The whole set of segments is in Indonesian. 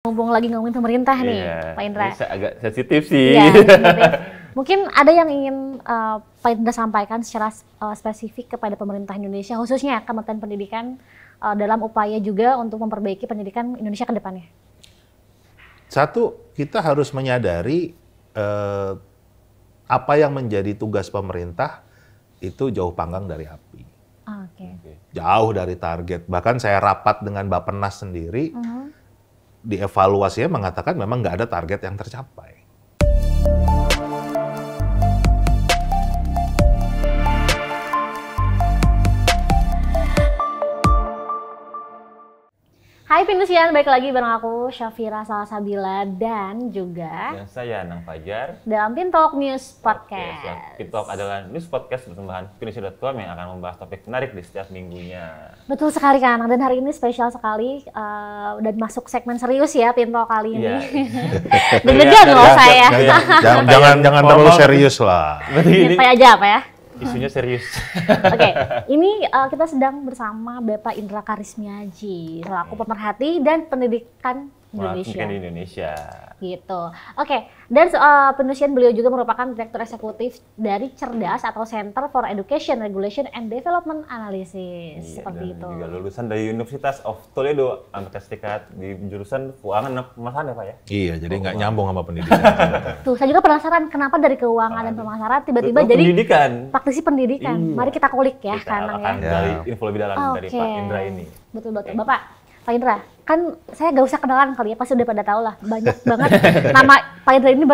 Mumpung lagi ngomongin pemerintah nih, Pak Indra. Ini agak sensitif sih. Iya, sensitif. Mungkin ada yang ingin Pak Indra sampaikan secara spesifik kepada pemerintah Indonesia, khususnya Kementerian Pendidikan dalam upaya juga untuk memperbaiki pendidikan Indonesia ke depannya. Satu, kita harus menyadari apa yang menjadi tugas pemerintah itu jauh panggang dari api. Jauh dari target. Bahkan saya rapat dengan Bappenas sendiri, dievaluasinya mengatakan memang nggak ada target yang tercapai. Hai Pinusian, balik lagi bareng aku Syafira Salsabila dan juga Dan saya Anang Fajar dalam Pintalk News Podcast. Pintalk adalah news podcast persembahan Pinusi.com yang akan membahas topik menarik di setiap minggunya. Betul sekali kan, dan hari ini spesial sekali dan masuk segmen serius ya Pintalk kali ini. Deg-degan loh saya. Jangan terlalu serius lah. Nyantai aja apa ya? Isunya serius. Oke, ini kita sedang bersama Bapak Indra Karismiaji selaku pemerhati dan pendidikan Indonesia. Di Indonesia. Gitu. Oke, dan penusian beliau juga merupakan Direktur Eksekutif dari Cerdas atau Center for Education, Regulation and Development Analysis. Seperti itu. Juga lulusan dari Universitas of Toledo, Amerika Serikat di jurusan keuangan dan pemasaran ya Pak ya? Iya, jadi nggak nyambung sama pendidikan. Tuh, saya juga penasaran kenapa dari keuangan dan pemasaran tiba-tiba jadi pendidikan. Praktisi pendidikan. Iya. Mari kita kulik ya, Kita akan ya. dari info lebih dalam dari Pak Indra ini. Betul. Bapak Indra, kan saya gak usah kenalan kali ya, pasti udah pada tahu lah. Banyak banget nama Pak Indra ini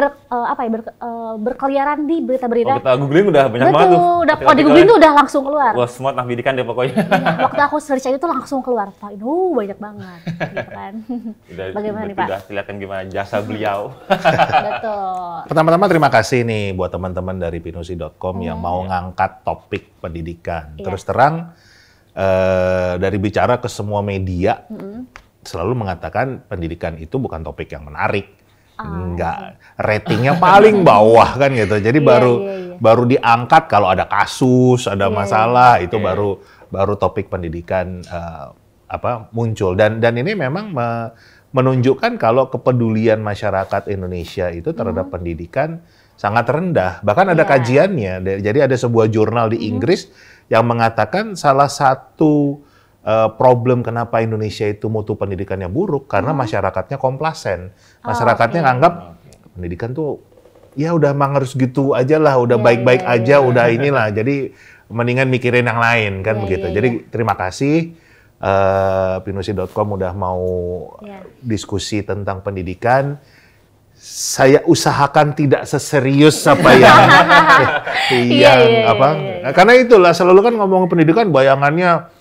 berkeliaran di berita-berita. Kalau kita googling udah banyak banget tuh. Kalau di googling tuh udah langsung keluar. Wah, semua tentang pendidikan deh pokoknya. Waktu aku search aja tuh langsung keluar. Pak Indra, banyak banget. Gitu kan. Bagaimana nih Pak? Udah kelihatan gimana jasa beliau. Betul. Pertama-tama terima kasih nih buat teman-teman dari pinusi.com yang mau ngangkat topik pendidikan. Terus terang, dari bicara ke semua media, selalu mengatakan pendidikan itu bukan topik yang menarik. Enggak, ratingnya paling bawah kan gitu. Jadi baru diangkat kalau ada kasus, ada masalah, itu baru topik pendidikan muncul. Dan ini memang menunjukkan kalau kepedulian masyarakat Indonesia itu terhadap pendidikan sangat rendah. Bahkan ada kajiannya. Jadi ada sebuah jurnal di Inggris yang mengatakan salah satu problem kenapa Indonesia itu mutu pendidikannya buruk karena masyarakatnya komplasen. Masyarakatnya nganggap pendidikan tuh ya udah emang harus gitu aja lah, udah baik-baik aja, udah inilah. Jadi mendingan mikirin yang lain kan begitu. Jadi terima kasih pinusi.com udah mau diskusi tentang pendidikan. Saya usahakan tidak seserius apa karena itulah selalu kan ngomong pendidikan bayangannya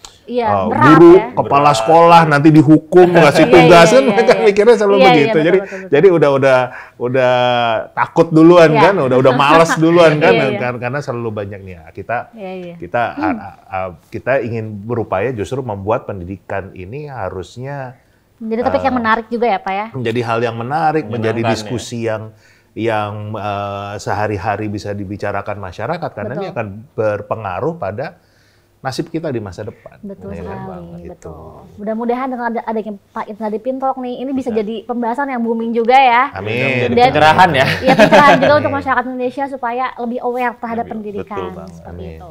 guru, kepala sekolah nanti dihukum ngasih tugas kan mereka mikirnya selalu begitu. Jadi udah takut duluan kan, udah malas duluan kan karena selalu banyak nih kita ingin berupaya justru membuat pendidikan ini harusnya menjadi topik yang menarik juga ya Pak ya? Menjadi hal yang menarik, menjadi diskusi yang sehari-hari bisa dibicarakan masyarakat, karena ini akan berpengaruh pada nasib kita di masa depan. Betul sekali, betul. Mudah-mudahan dengan adanya Pak Indra di Pintalk nih, ini bisa jadi pembahasan yang booming juga ya. Amin. Jadi pencerahan ya. Iya, pencerahan juga untuk masyarakat Indonesia supaya lebih aware terhadap pendidikan. Seperti itu.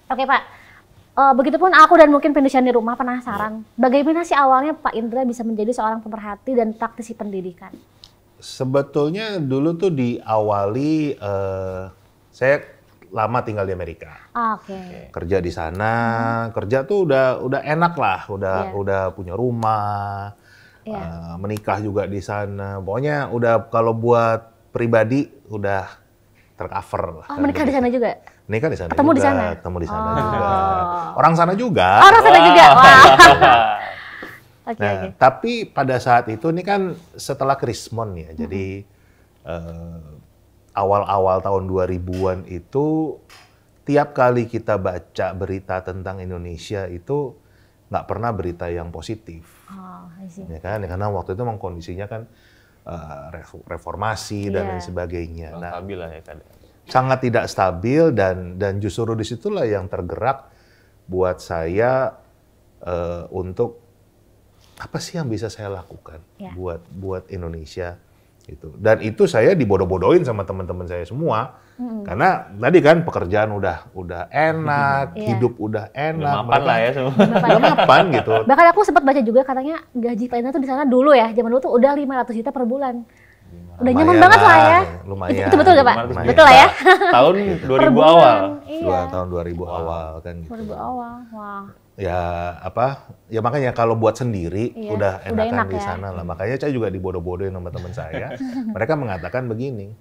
Oke Pak. Begitupun aku dan mungkin pendidikan di rumah penasaran, bagaimana sih awalnya Pak Indra bisa menjadi seorang pemerhati dan praktisi pendidikan? Sebetulnya dulu tuh diawali, saya lama tinggal di Amerika. Kerja di sana, kerja tuh udah enak lah, udah punya rumah, menikah juga di sana. Pokoknya udah kalau buat pribadi udah tercover lah. Menikah di sana juga? Menikah di sana. Ketemu di sana juga. Orang sana juga. Orang sana juga. Tapi pada saat itu ini kan setelah Krismon ya. Jadi awal-awal tahun 2000-an itu tiap kali kita baca berita tentang Indonesia itu nggak pernah berita yang positif. Ya kan? Karena waktu itu memang kondisinya kan reformasi dan lain sebagainya. Stabil lah ya kan. Sangat tidak stabil dan justru disitulah yang tergerak buat saya untuk apa sih yang bisa saya lakukan Ya. buat Indonesia gitu. Dan itu saya dibodoh-bodohin sama teman-teman saya semua. Karena tadi kan pekerjaan udah enak, Iya. hidup udah enak, Udah mapan lah ya semua. udah mapan gitu. Bahkan aku sempat baca juga katanya gaji Pak Indra tuh di sana dulu ya, zaman dulu tuh udah 500 juta per bulan. Udah nyaman Lumayan banget lah ya. lumayan. Itu betul nggak Pak? Lumayan. Betul lah ya. Tahun Per 2000 bulan. awal. Iya. Tahun 2000 awal kan gitu. 2000 awal. Wah. Ya ya makanya kalau buat sendiri Iya, udah udah enakan enak di ya. sana lah. Makanya saya juga dibodoh-bodohin sama teman saya. Mereka mengatakan begini,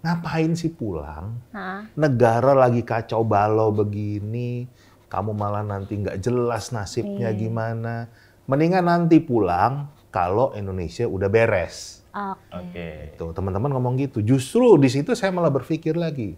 ngapain sih pulang? Hah? Negara lagi kacau balau begini, kamu malah nanti nggak jelas nasibnya Iya. gimana. Mendingan nanti pulang kalau Indonesia udah beres. Oke. Oke. Tuh, teman-teman ngomong gitu. Justru di situ saya malah berpikir lagi.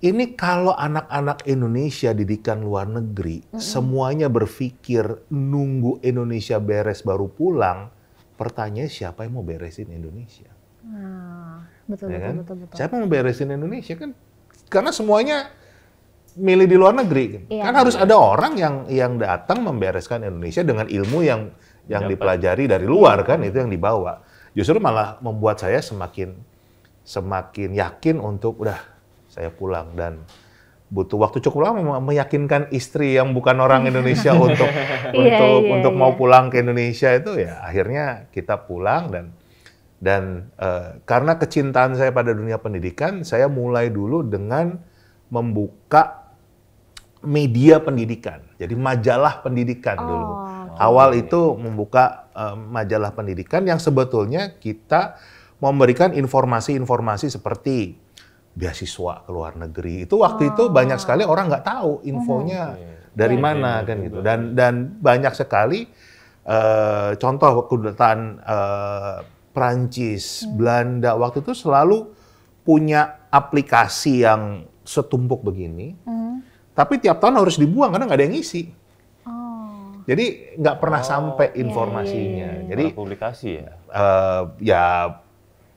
Ini kalau anak-anak Indonesia didikan luar negeri, semuanya berpikir nunggu Indonesia beres baru pulang, pertanyaannya siapa yang mau beresin Indonesia? Nah, betul, Ya betul, kan? betul, betul. Siapa yang mau beresin Indonesia kan? Karena semuanya milih di luar negeri. Iya. Kan harus ada orang yang datang membereskan Indonesia dengan ilmu yang Dapat. dipelajari dari luar kan, itu yang dibawa. Justru malah membuat saya semakin yakin untuk udah saya pulang dan butuh waktu cukup lama meyakinkan istri yang bukan orang Indonesia untuk Iya, mau iya. pulang ke Indonesia itu ya akhirnya kita pulang dan karena kecintaan saya pada dunia pendidikan, saya mulai dulu dengan membuka media pendidikan. Jadi majalah pendidikan dulu. Awal itu membuka majalah pendidikan yang sebetulnya kita memberikan informasi-informasi seperti beasiswa ke luar negeri. Itu waktu itu banyak sekali orang nggak tahu infonya dari mana kan gitu. Dan banyak sekali contoh kedutaan Prancis, Belanda waktu itu selalu punya aplikasi yang setumpuk begini. Tapi tiap tahun harus dibuang karena nggak ada yang ngisi. Oh. Jadi nggak pernah sampai informasinya. Jadi Publikasi ya. ya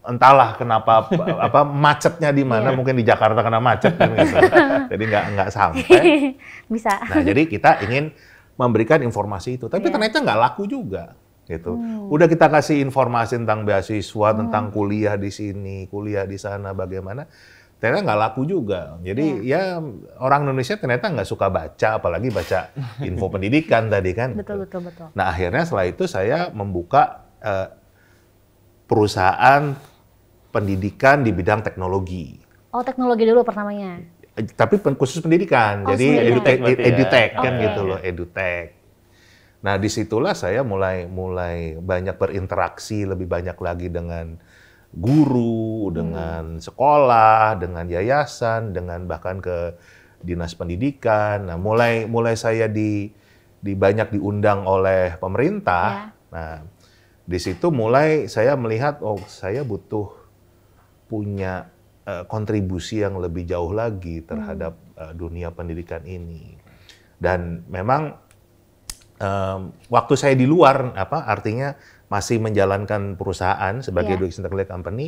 entahlah kenapa apa macetnya di mana, mungkin di Jakarta kena macet kan gitu. Jadi nggak sampai. Bisa. Nah, jadi kita ingin memberikan informasi itu, tapi ternyata nggak laku juga gitu. Udah kita kasih informasi tentang beasiswa, tentang kuliah di sini, kuliah di sana bagaimana. Ternyata nggak laku juga. Jadi ya orang Indonesia ternyata nggak suka baca, apalagi baca info pendidikan tadi kan. Betul, betul, betul. Nah, akhirnya setelah itu saya membuka perusahaan pendidikan di bidang teknologi. Oh, teknologi dulu pertamanya. Tapi khusus pendidikan, Oh, jadi pendidikan. Edutech berarti ya? edutech kan Oke. gitu loh, edutech. Nah, disitulah saya mulai banyak berinteraksi lebih banyak lagi dengan guru, dengan sekolah, dengan yayasan, dengan bahkan ke dinas pendidikan. Nah, mulai saya di banyak diundang oleh pemerintah. Nah, di situ mulai saya melihat, oh saya butuh punya kontribusi yang lebih jauh lagi terhadap dunia pendidikan ini. Dan memang waktu saya di luar, artinya masih menjalankan perusahaan sebagai education technology company,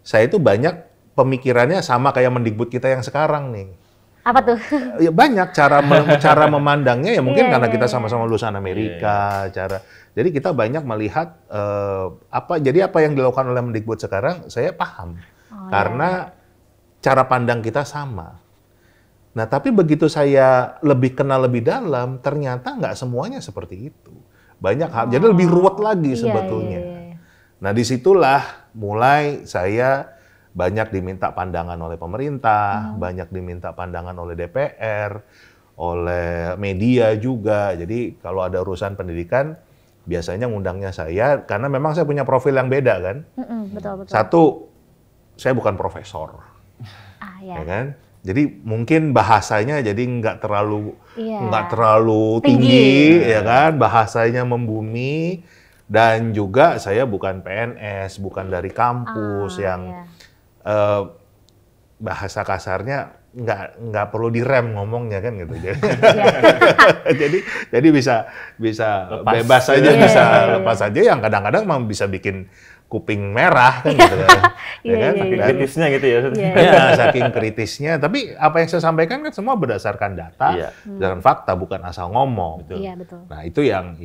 saya itu banyak pemikirannya sama kayak Mendikbud kita yang sekarang nih. Apa tuh? Ya banyak cara memandangnya ya mungkin Iya, karena iya, kita iya. sama-sama lulusan Amerika, jadi kita banyak melihat apa yang dilakukan oleh Mendikbud sekarang saya paham karena cara pandang kita sama. Nah, tapi begitu saya lebih kenal lebih dalam, ternyata nggak semuanya seperti itu. Banyak hal, jadi lebih ruwet lagi sebetulnya. Iya. Nah, disitulah mulai saya banyak diminta pandangan oleh pemerintah, banyak diminta pandangan oleh DPR, oleh media juga. Jadi kalau ada urusan pendidikan, biasanya ngundangnya saya, karena memang saya punya profil yang beda kan. Betul, betul. Satu, saya bukan profesor, ya kan? Jadi mungkin bahasanya jadi nggak terlalu tinggi, ya kan? Bahasanya membumi, dan juga saya bukan PNS, bukan dari kampus yang bahasa kasarnya nggak perlu direm ngomongnya kan gitu. Iya. jadi bisa Lepas. bebas aja, Iya, bisa iya, iya. lepas aja, yang kadang-kadang memang bisa bikin kuping merah kan gitu kan. Iya, kan? iya, iya. Kritisnya gitu ya. Iya. Ya, saking kritisnya. Tapi apa yang saya sampaikan kan semua berdasarkan data, Iya. berdasarkan fakta, bukan asal ngomong. Betul. Iya, betul. Nah, itu yang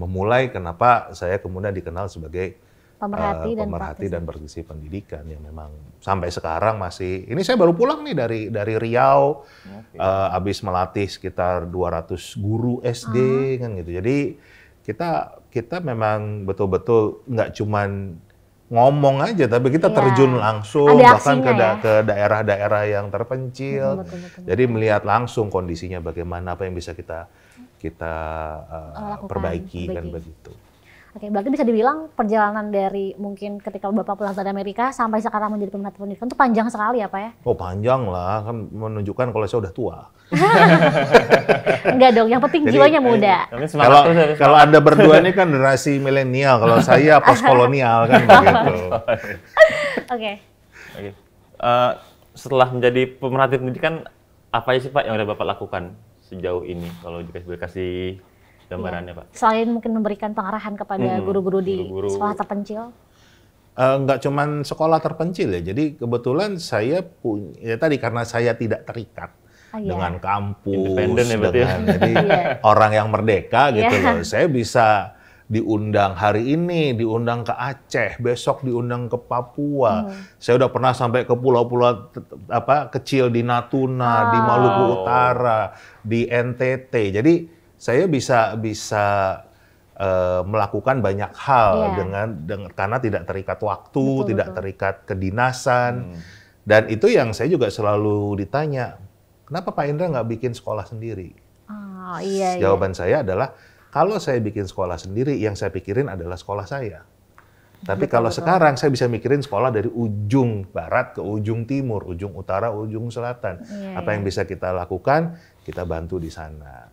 memulai kenapa saya kemudian dikenal sebagai Pemerhati dan praktisi pendidikan yang memang sampai sekarang masih. Ini saya baru pulang nih dari Riau, habis melatih sekitar 200 guru SD kan gitu. Jadi kita memang betul-betul nggak cuman ngomong aja, tapi kita Iya. terjun langsung Ada bahkan aksinya ke daerah-daerah yang terpencil. Betul. Jadi melihat langsung kondisinya bagaimana, apa yang bisa kita Lakukan, perbaiki kan perbaiki. begitu. Oke, berarti bisa dibilang perjalanan dari mungkin ketika Bapak pulang dari Amerika sampai sekarang menjadi pemerhati pendidikan itu panjang sekali ya Pak ya? Oh panjang lah, kan menunjukkan kalau saya udah tua. Enggak dong, yang penting Jadi, jiwanya muda. Kami semangat terus ya. Kalau Anda berdua ini kan generasi milenial, kalau saya postkolonial kan begitu. Oke. Oke. Setelah menjadi pemerhati pendidikan, apa aja sih Pak yang udah Bapak lakukan sejauh ini? Kalau dikasih gambarannya Pak. Selain mungkin memberikan pengarahan kepada guru-guru di Guru-guru. sekolah terpencil. Nggak cuman sekolah terpencil ya, jadi kebetulan saya punya, ya tadi karena saya tidak terikat Iya. dengan kampus, Independen ya berarti ya? jadi Iya. orang yang merdeka gitu Iya. loh. Saya bisa diundang hari ini, diundang ke Aceh, besok diundang ke Papua. Saya udah pernah sampai ke pulau-pulau kecil di Natuna, di Maluku Utara, di NTT. Jadi saya bisa melakukan banyak hal Iya. karena tidak terikat waktu, Betul, tidak betul. terikat kedinasan. Dan itu yang saya juga selalu ditanya, kenapa Pak Indra nggak bikin sekolah sendiri? Oh, iya. Jawaban saya adalah, kalau saya bikin sekolah sendiri, yang saya pikirin adalah sekolah saya. Tapi kalau sekarang saya bisa mikirin sekolah dari ujung barat ke ujung timur, ujung utara, ujung selatan. Iya, Apa yang bisa kita lakukan, kita bantu di sana.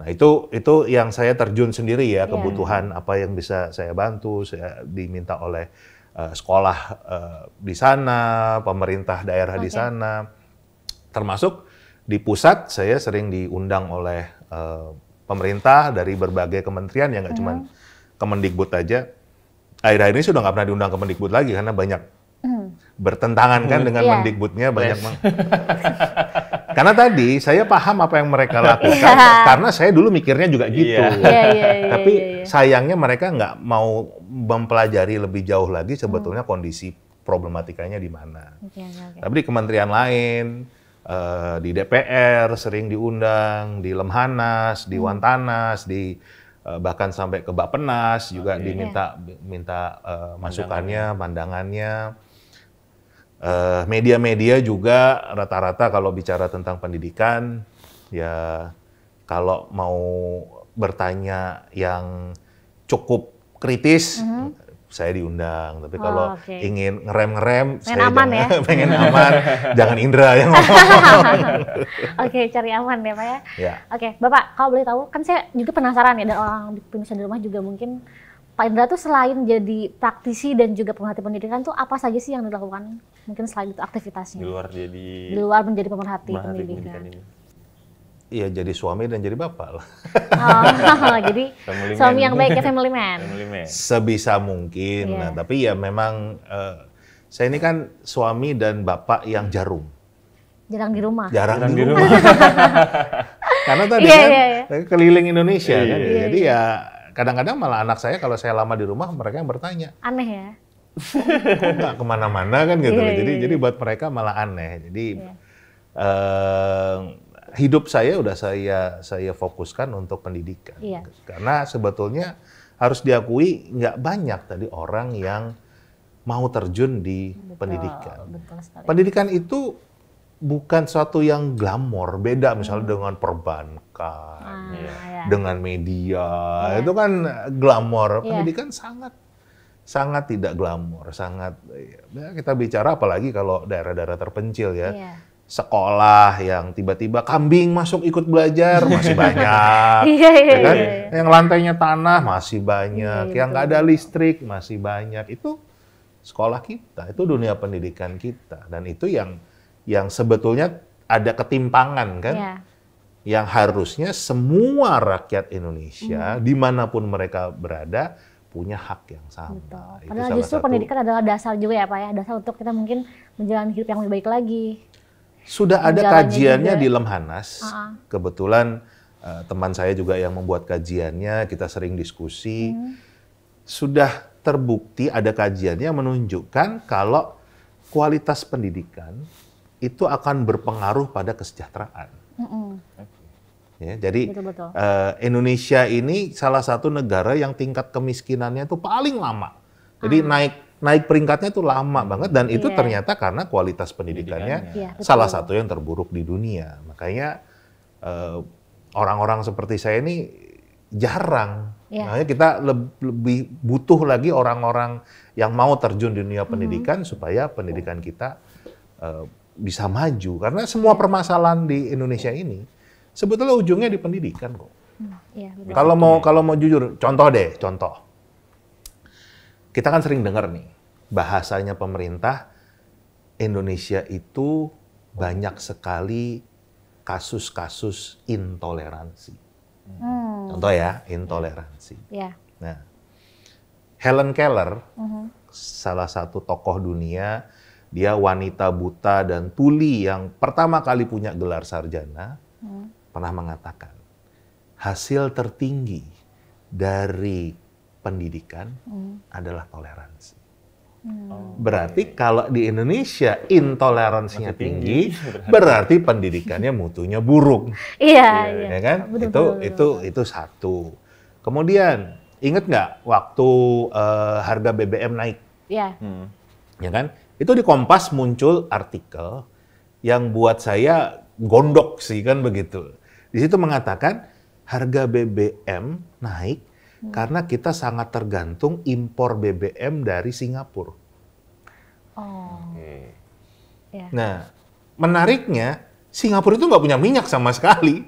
Nah itu yang saya terjun sendiri ya, kebutuhan apa yang bisa saya bantu, saya diminta oleh sekolah di sana, pemerintah daerah di sana. Termasuk di pusat saya sering diundang oleh pemerintah dari berbagai kementerian, yang nggak cuma Kemendikbud aja. Akhir-akhir ini sudah nggak pernah diundang Kemendikbud lagi karena banyak bertentangan kan dengan Iya. Mendikbudnya banyak. Karena tadi saya paham apa yang mereka lakukan karena saya dulu mikirnya juga gitu. Iya. Tapi sayangnya mereka nggak mau mempelajari lebih jauh lagi sebetulnya kondisi problematikanya di mana. Oke. Tapi di kementerian lain, di DPR sering diundang, di Lemhanas, di Wantanas, bahkan sampai ke Bappenas juga diminta masukannya, pandangannya. Media-media juga rata-rata kalau bicara tentang pendidikan, ya kalau mau bertanya yang cukup kritis, saya diundang. Tapi kalau ingin ngerem-ngerem, saya aman ya? pengen aman, jangan Indra yang ngomong. Oke, cari aman ya Pak ya. Ya. Oke, Bapak, kalau boleh tahu, kan saya juga penasaran ya, dan orang pemirsa di rumah juga mungkin, Pak Indra tuh selain jadi praktisi dan juga pemerhati pendidikan tuh apa saja sih yang dilakukan? Mungkin selain itu aktivitasnya. Di luar menjadi pemerhati pendidikan. pendidikan ini. Iya, jadi suami dan jadi bapak lah. Oh, jadi Family suami man. yang baik ya, family man. Family man. Sebisa mungkin. Iya. Nah, tapi ya memang saya ini kan suami dan bapak yang jarum. Jarang di rumah. Jarang di rumah. Karena tadi Iya, kan iya. keliling Indonesia Iya, kan. iya, Jadi ya kadang-kadang malah anak saya kalau saya lama di rumah, mereka yang bertanya, Aneh ya. kok nggak kemana-mana kan gitu. Iya, iya, Jadi buat mereka malah aneh. Jadi Iya. hidup saya udah saya fokuskan untuk pendidikan. Iya. Karena sebetulnya harus diakui nggak banyak tadi orang yang mau terjun di pendidikan. Betul sekali. Pendidikan itu bukan suatu yang glamor, beda misalnya dengan perbankan, Ya. dengan media, itu kan glamor. Iya. Pendidikan sangat tidak glamor, sangat ya kita bicara apalagi kalau daerah-daerah terpencil ya. Iya. Sekolah yang tiba-tiba kambing masuk ikut belajar masih banyak. Iya, Ya kan? iya. Yang lantainya tanah masih banyak, Iya, yang nggak ada listrik masih banyak. Itu sekolah kita, itu dunia pendidikan kita, dan itu yang sebetulnya ada ketimpangan kan, Iya. yang harusnya semua rakyat Indonesia dimanapun mereka berada punya hak yang sama. Betul. Itu Padahal salah justru satu. pendidikan adalah dasar juga ya Pak ya, dasar untuk kita mungkin menjalani hidup yang lebih baik lagi. Sudah ada Menjalannya kajiannya juga. di Lemhanas. Kebetulan teman saya juga yang membuat kajiannya, kita sering diskusi. Sudah terbukti ada kajiannya yang menunjukkan kalau kualitas pendidikan itu akan berpengaruh pada kesejahteraan. Ya, jadi Betul-betul. Indonesia ini salah satu negara yang tingkat kemiskinannya itu paling lama. Jadi naik peringkatnya itu lama banget dan itu Iya. ternyata karena kualitas pendidikannya Iya, betul. salah satu yang terburuk di dunia. Makanya orang-orang seperti saya ini jarang. Iya. Makanya kita lebih butuh lagi orang-orang yang mau terjun di dunia pendidikan supaya pendidikan kita bisa maju. Karena semua permasalahan di Indonesia ini sebetulnya ujungnya di pendidikan kok. Iya, betul. Kalau mau jujur, contoh. Kita kan sering dengar nih bahasanya pemerintah Indonesia itu banyak sekali kasus-kasus intoleransi. Contoh ya, intoleransi. Iya. Nah, Helen Keller, salah satu tokoh dunia, dia wanita buta dan tuli yang pertama kali punya gelar sarjana, pernah mengatakan, hasil tertinggi dari pendidikan adalah toleransi. Berarti kalau di Indonesia intoleransinya Masih tinggi, tinggi, berarti pendidikannya mutunya buruk. Iya, iya. Ya kan? Itu satu. Kemudian ingat nggak waktu harga BBM naik, Iya. ya kan? Itu di Kompas muncul artikel yang buat saya gondok sih kan begitu. Di situ mengatakan harga BBM naik karena kita sangat tergantung impor BBM dari Singapura. Oh, iya. Nah, menariknya Singapura itu nggak punya minyak sama sekali.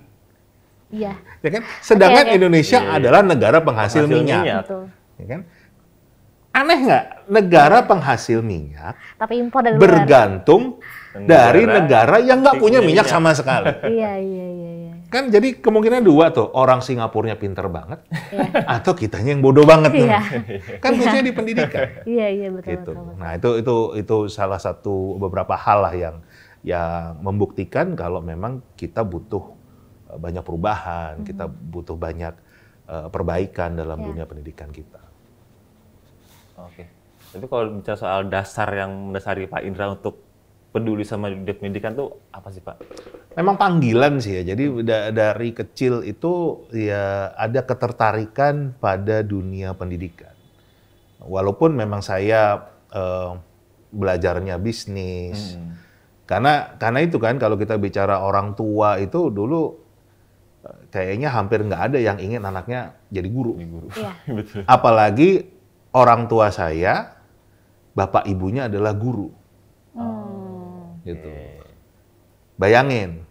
Iya. Ya kan? Sedangkan Oke. Indonesia Iya. adalah negara penghasil Penghasil minyak. minyak. Betul. Ya kan? Aneh nggak? Negara penghasil minyak Tapi impor dari luar. bergantung dari negara yang nggak punya minyak minyak. sama sekali. Iya, iya, iya, iya. Kan jadi kemungkinan dua tuh, orang Singapurnya pinter banget, atau kitanya yang bodoh banget nih. Iya. Kan kuncinya di pendidikan. Iya, iya, betul, Gitu. betul, betul. Nah itu salah satu beberapa hal lah yang membuktikan kalau memang kita butuh banyak perubahan, kita butuh banyak perbaikan dalam dunia pendidikan kita. Oke. Tapi kalau bicara soal dasar yang mendasari Pak Indra untuk peduli sama dunia pendidikan tuh apa sih Pak? Memang panggilan sih ya. Jadi dari kecil itu ya ada ketertarikan pada dunia pendidikan. Walaupun memang saya belajarnya bisnis. Karena itu kan kalau kita bicara orang tua itu dulu kayaknya hampir nggak ada yang ingin anaknya jadi guru. Iya. Betul. Apalagi orang tua saya, bapak ibunya adalah guru. Gitu. Bayangin,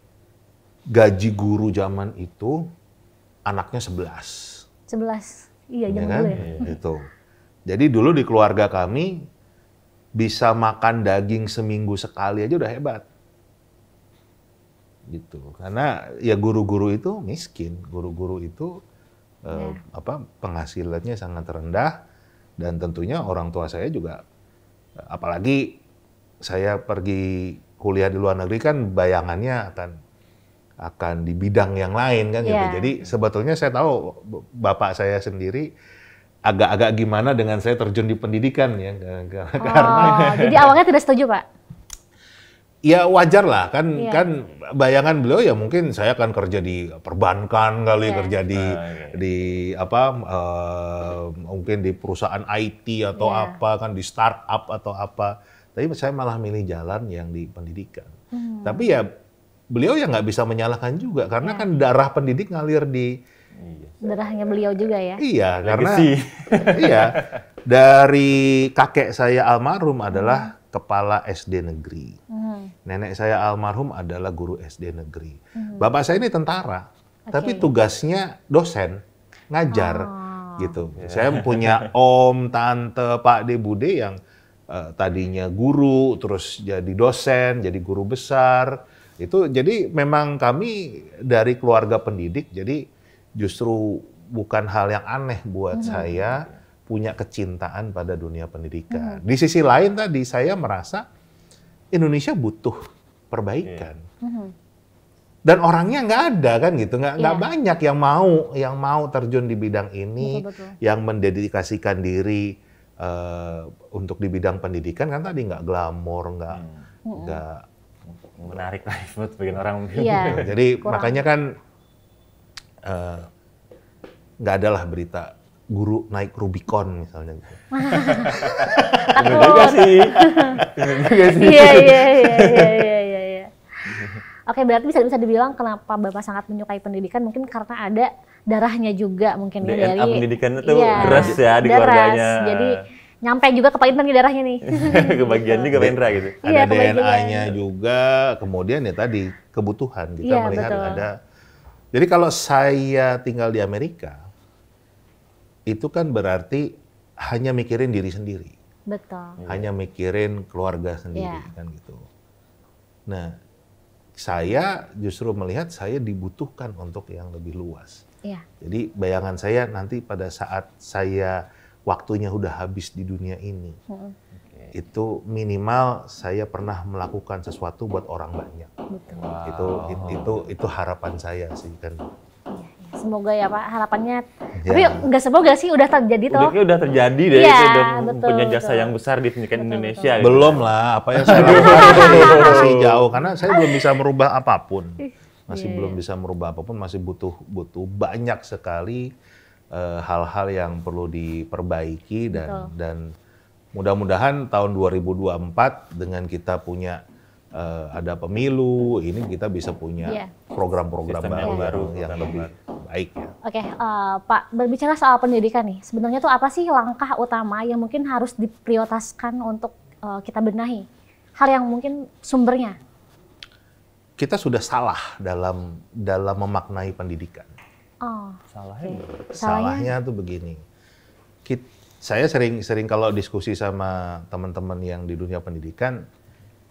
gaji guru zaman itu anaknya 11. 11. Iya, Ya zaman kan? dulu ya. Gitu. Jadi dulu di keluarga kami bisa makan daging seminggu sekali aja udah hebat. Gitu. Karena ya guru-guru itu miskin, guru-guru itu penghasilannya sangat rendah dan tentunya orang tua saya juga, apalagi saya pergi kuliah di luar negeri kan bayangannya akan di bidang yang lain kan gitu. Iya. Jadi sebetulnya saya tahu bapak saya sendiri agak-agak gimana dengan saya terjun di pendidikan ya karena Jadi awalnya tidak setuju, Pak? ya wajar lah kan Iya. kan bayangan beliau ya mungkin saya akan kerja di perbankan kali, Iya. kerja di mungkin di perusahaan IT atau Iya. apa kan di startup atau apa. Tapi saya malah milih jalan yang di pendidikan. Tapi ya beliau ya nggak bisa menyalahkan juga karena kan darah pendidik ngalir di Darahnya beliau juga ya? iya karena Legacy. iya dari kakek saya almarhum adalah kepala SD negeri. Nenek saya almarhum adalah guru SD negeri. Bapak saya ini tentara, tapi tugasnya dosen, ngajar gitu. Saya punya om, tante, pak de, bude yang tadinya guru, terus jadi dosen, jadi guru besar, Itu jadi memang kami dari keluarga pendidik, jadi justru bukan hal yang aneh buat saya punya kecintaan pada dunia pendidikan. Di sisi lain tadi saya merasa Indonesia butuh perbaikan. Dan orangnya nggak ada kan gitu, nggak banyak yang mau terjun di bidang ini, yang mendedikasikan diri untuk di bidang pendidikan kan tadi nggak glamor, nggak menarik lah buat sebagian orang mungkin. Iya. Jadi makanya kan nggak ada lah berita guru naik Rubicon misalnya gitu. Bener juga sih. Iya. Oke, berarti bisa dibilang kenapa Bapak sangat menyukai pendidikan mungkin karena ada darahnya juga mungkin ya DNA dari pendidikan itu deras ya di keluarganya. Jadi nyampe juga ke Pak Indra nih darahnya nih. Kebagian juga Pak Indra gitu. Ada DNA-nya juga, kemudian ya tadi kebutuhan kita melihat ada. Jadi kalau saya tinggal di Amerika, itu kan berarti hanya mikirin diri sendiri. Betul. Hanya mikirin keluarga sendiri kan gitu. Nah, saya justru melihat saya dibutuhkan untuk yang lebih luas. Jadi bayangan saya nanti pada saat saya waktunya udah habis di dunia ini, itu minimal saya pernah melakukan sesuatu buat orang banyak. Itu harapan saya sih kan. Semoga ya Pak harapannya. Tapi nggak semoga sih udah terjadi toh. Udah terjadi deh, itu udah punya jasa yang besar di pendidikan Indonesia. Gitu. Belum lah, apa yang saya lakukan masih jauh karena saya belum bisa merubah apapun. Belum bisa merubah apapun, masih butuh banyak sekali hal-hal yang perlu diperbaiki dan mudah-mudahan tahun 2024 dengan kita punya ada pemilu, ini kita bisa punya program-program baru yang lebih baik ya. Oke, Pak, berbicara soal pendidikan nih, sebenarnya tuh apa sih langkah utama yang mungkin harus diprioritaskan untuk kita benahi? Hal yang mungkin sumbernya? Kita sudah salah dalam memaknai pendidikan. Salahnya tuh begini. Saya sering kalau diskusi sama teman-teman yang di dunia pendidikan,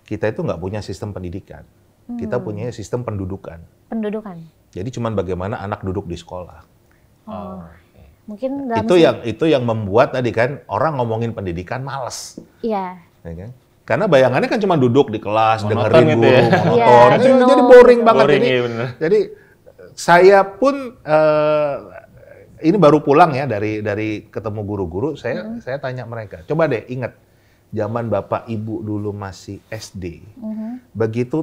kita itu nggak punya sistem pendidikan. Kita punya sistem pendudukan. Jadi cuman bagaimana anak duduk di sekolah. Mungkin itu yang membuat tadi kan orang ngomongin pendidikan males. Iya. Ya kan? Karena bayangannya kan cuma duduk di kelas, dengerin gitu guru, ya. monoton. Jadi boring banget. Jadi saya pun ini baru pulang ya dari ketemu guru-guru, saya tanya mereka, coba deh ingat zaman Bapak Ibu dulu masih SD, begitu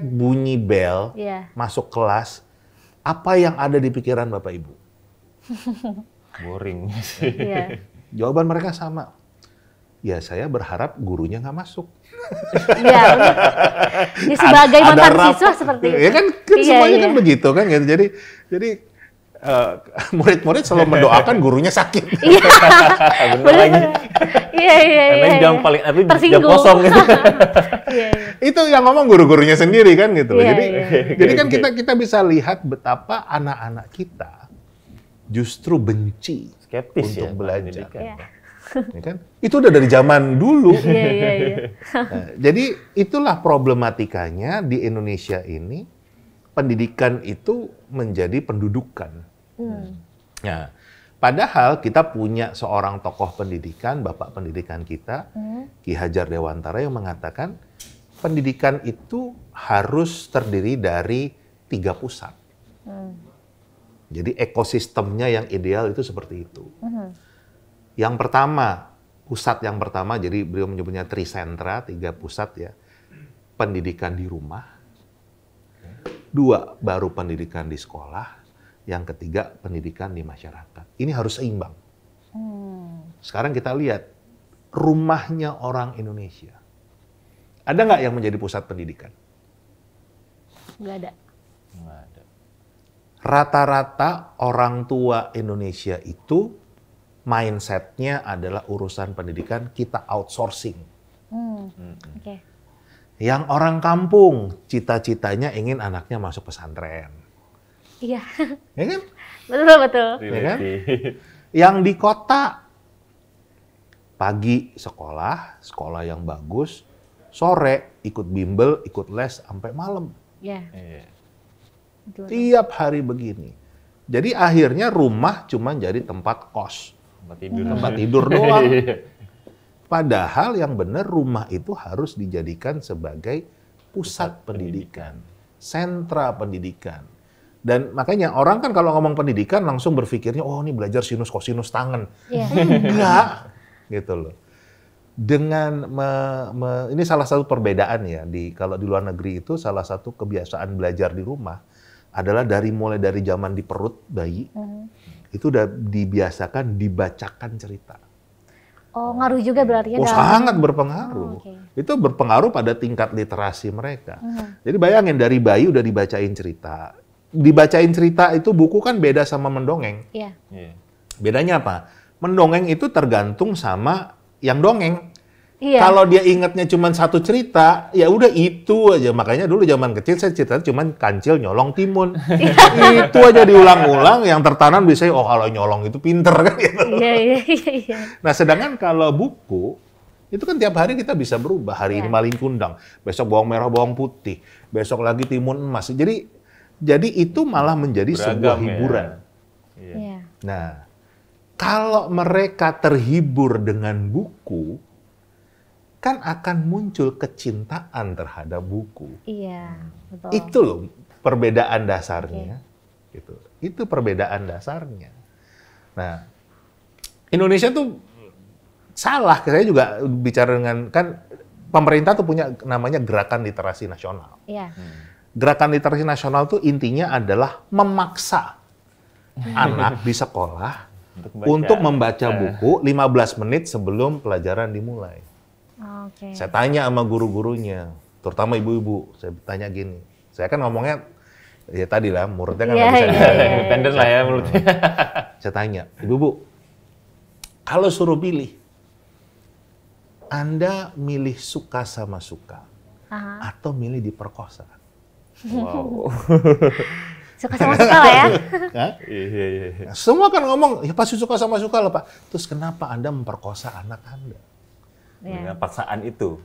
bunyi bel masuk kelas, apa yang ada di pikiran Bapak Ibu? Boring. Jawaban mereka sama. Ya saya berharap gurunya nggak masuk. Iya, ya, sebagai mantan siswa seperti itu. Ya kan semuanya kan begitu kan gitu. Jadi murid-murid selalu mendoakan gurunya sakit. Iya. Bener lagi. Iya. Karena jam paling jam kosong gitu. Itu yang ngomong guru-gurunya sendiri kan gitu. Jadi kan kita bisa lihat betapa anak-anak kita justru benci skeptis untuk belajar. Ya kan? Itu udah dari zaman dulu. Nah, jadi itulah problematikanya di Indonesia ini, pendidikan itu menjadi pendudukan. Nah, padahal kita punya seorang tokoh pendidikan, bapak pendidikan kita, Ki Hajar Dewantara yang mengatakan pendidikan itu harus terdiri dari 3 pusat. Jadi ekosistemnya yang ideal itu seperti itu. Yang pertama, pusat yang pertama, jadi beliau menyebutnya trisentra, 3 pusat ya. Pendidikan di rumah. 2, baru pendidikan di sekolah. Yang ketiga, pendidikan di masyarakat. Ini harus seimbang. Sekarang kita lihat, rumahnya orang Indonesia. Ada nggak yang menjadi pusat pendidikan? Nggak ada. Rata-rata orang tua Indonesia itu mindset-nya adalah urusan pendidikan kita outsourcing. Yang orang kampung, cita-citanya ingin anaknya masuk pesantren. Iya. Ya kan? Betul. Ya kan? Yang di kota, pagi sekolah yang bagus, sore ikut bimbel, ikut les sampai malam. Iya. Iya. Betul. Tiap hari begini. Jadi akhirnya rumah cuma jadi tempat kos, Tempat tidur. tempat tidur doang. Padahal yang benar rumah itu harus dijadikan sebagai pusat pendidikan, sentra pendidikan. Dan makanya orang kan kalau ngomong pendidikan langsung berpikirnya, oh ini belajar sinus kosinus tangan. Iya. Enggak, gitu loh. Dengan ini salah satu perbedaan ya, kalau di luar negeri itu salah satu kebiasaan belajar di rumah adalah mulai dari zaman di perut bayi, itu udah dibiasakan dibacakan cerita. Oh, ngaruh juga berarti ya? Oh, sangat berpengaruh. Oh, okay. Itu berpengaruh pada tingkat literasi mereka. Jadi bayangin dari bayi udah dibacain cerita. Dibacain cerita itu buku kan beda sama mendongeng. Iya. Iya. Bedanya apa? Mendongeng itu tergantung sama yang dongeng. Iya. Kalau dia ingatnya cuma satu cerita, ya udah itu aja. Makanya dulu zaman kecil saya cerita cuma kancil nyolong timun. Itu aja diulang-ulang, yang tertanam biasanya, oh kalau nyolong itu pinter kan gitu. Iya. Nah sedangkan kalau buku, itu kan tiap hari kita bisa berubah. Hari ini maling kundang, besok bawang merah, bawang putih, besok lagi timun emas. Jadi itu malah menjadi sebuah hiburan. Iya. Iya. Nah, kalau mereka terhibur dengan buku, kan akan muncul kecintaan terhadap buku. Iya, betul. Itu loh perbedaan dasarnya. Gitu. Itu perbedaan dasarnya. Nah, Indonesia tuh salah. Saya juga bicara dengan, kan pemerintah tuh punya namanya Gerakan Literasi Nasional. Iya. Gerakan Literasi Nasional tuh intinya adalah memaksa anak di sekolah untuk membaca buku 15 menit sebelum pelajaran dimulai. Oke. Saya tanya sama guru-gurunya, terutama ibu-ibu, saya tanya gini. Saya kan ngomongnya, ya tadi lah, muridnya kan nggak bisa Independen lah ya menurutnya. Saya tanya, ibu-ibu, kalau suruh pilih, Anda milih suka sama suka, atau milih diperkosa? Wow. Suka sama suka lah ya. Hah? Iya. Semua kan ngomong, ya pasti suka sama suka lah Pak. Terus kenapa Anda memperkosa anak Anda? Dengan paksaan itu.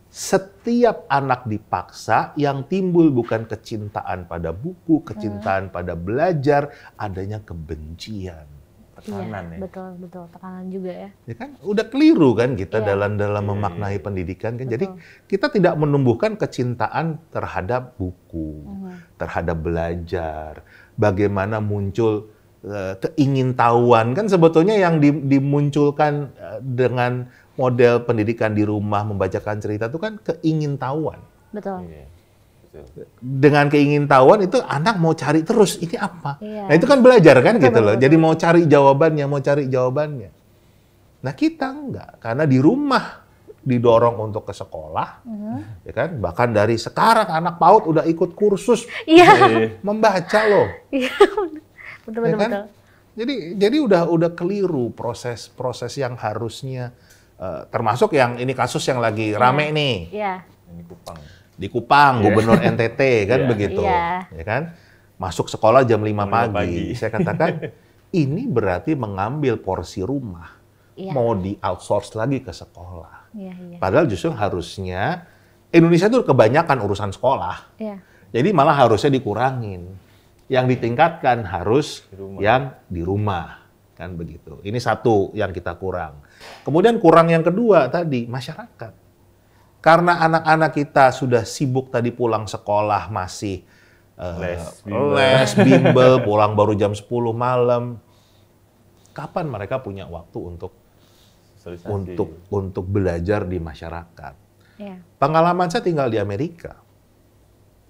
Setiap anak dipaksa, yang timbul bukan kecintaan pada buku, kecintaan pada belajar, adanya kebencian. Tekanan ya. Betul. Tekanan juga ya. Ya kan, udah keliru kan kita dalam memaknai pendidikan kan. Jadi kita tidak menumbuhkan kecintaan terhadap buku, terhadap belajar. Bagaimana muncul keingintahuan kan sebetulnya yang dimunculkan dengan model pendidikan di rumah, membacakan cerita itu kan keingintahuan. Betul. Iya. Betul. Dengan keingintahuan itu anak mau cari terus, ini apa? Iya. Nah itu kan belajar kan Betul, gitu loh. betul. Jadi mau cari jawabannya. Nah kita enggak, karena di rumah didorong untuk ke sekolah, ya kan? Bahkan dari sekarang anak PAUD udah ikut kursus Iya. membaca loh. Iya. Betul. Ya kan? Jadi udah keliru proses yang harusnya termasuk yang ini kasus yang lagi rame nih Iya. Ini Kupang. di Kupang, Gubernur NTT kan begitu, Iya. ya kan? Masuk sekolah jam 5 5 pagi. Saya katakan ini berarti mengambil porsi rumah, mau di outsource lagi ke sekolah. Iya. Padahal justru harusnya Indonesia itu kebanyakan urusan sekolah. Iya. Jadi malah harusnya dikurangin. Yang ditingkatkan harus yang di rumah. Kan begitu. Ini satu yang kita kurang. Kemudian kurang yang kedua tadi, masyarakat. Karena anak-anak kita sudah sibuk tadi pulang sekolah masih les, bimbel, pulang baru jam 10 malam. Kapan mereka punya waktu untuk belajar di masyarakat? Iya. Pengalaman saya tinggal di Amerika.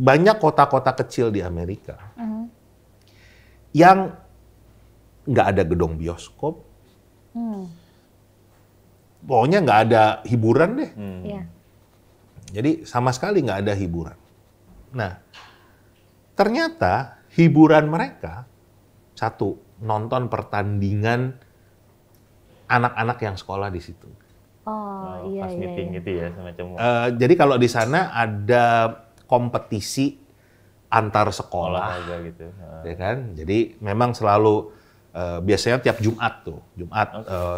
Banyak kota-kota kecil di Amerika yang nggak ada gedung bioskop, pokoknya nggak ada hiburan deh. Iya. Jadi sama sekali nggak ada hiburan. Nah, ternyata hiburan mereka satu, nonton pertandingan anak-anak yang sekolah di situ. Oh, iya. Pas meeting gitu ya semacam. Jadi kalau di sana ada kompetisi antar sekolah, olahraga gitu. ya kan? Jadi memang selalu biasanya tiap Jumat tuh,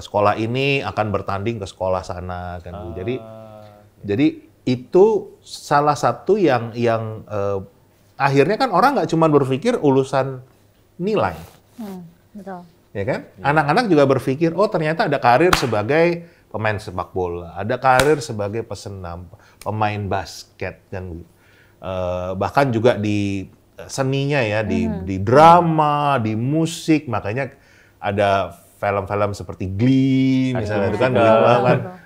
sekolah ini akan bertanding ke sekolah sana kan. Jadi itu salah satu yang akhirnya kan orang nggak cuma berpikir urusan nilai, Betul. ya kan? Anak-anak juga berpikir, oh ternyata ada karir sebagai pemain sepak bola, ada karir sebagai pesenam, pemain basket, dan bahkan juga di seninya ya, di drama, di musik, makanya ada film-film seperti Glee misalnya itu kan,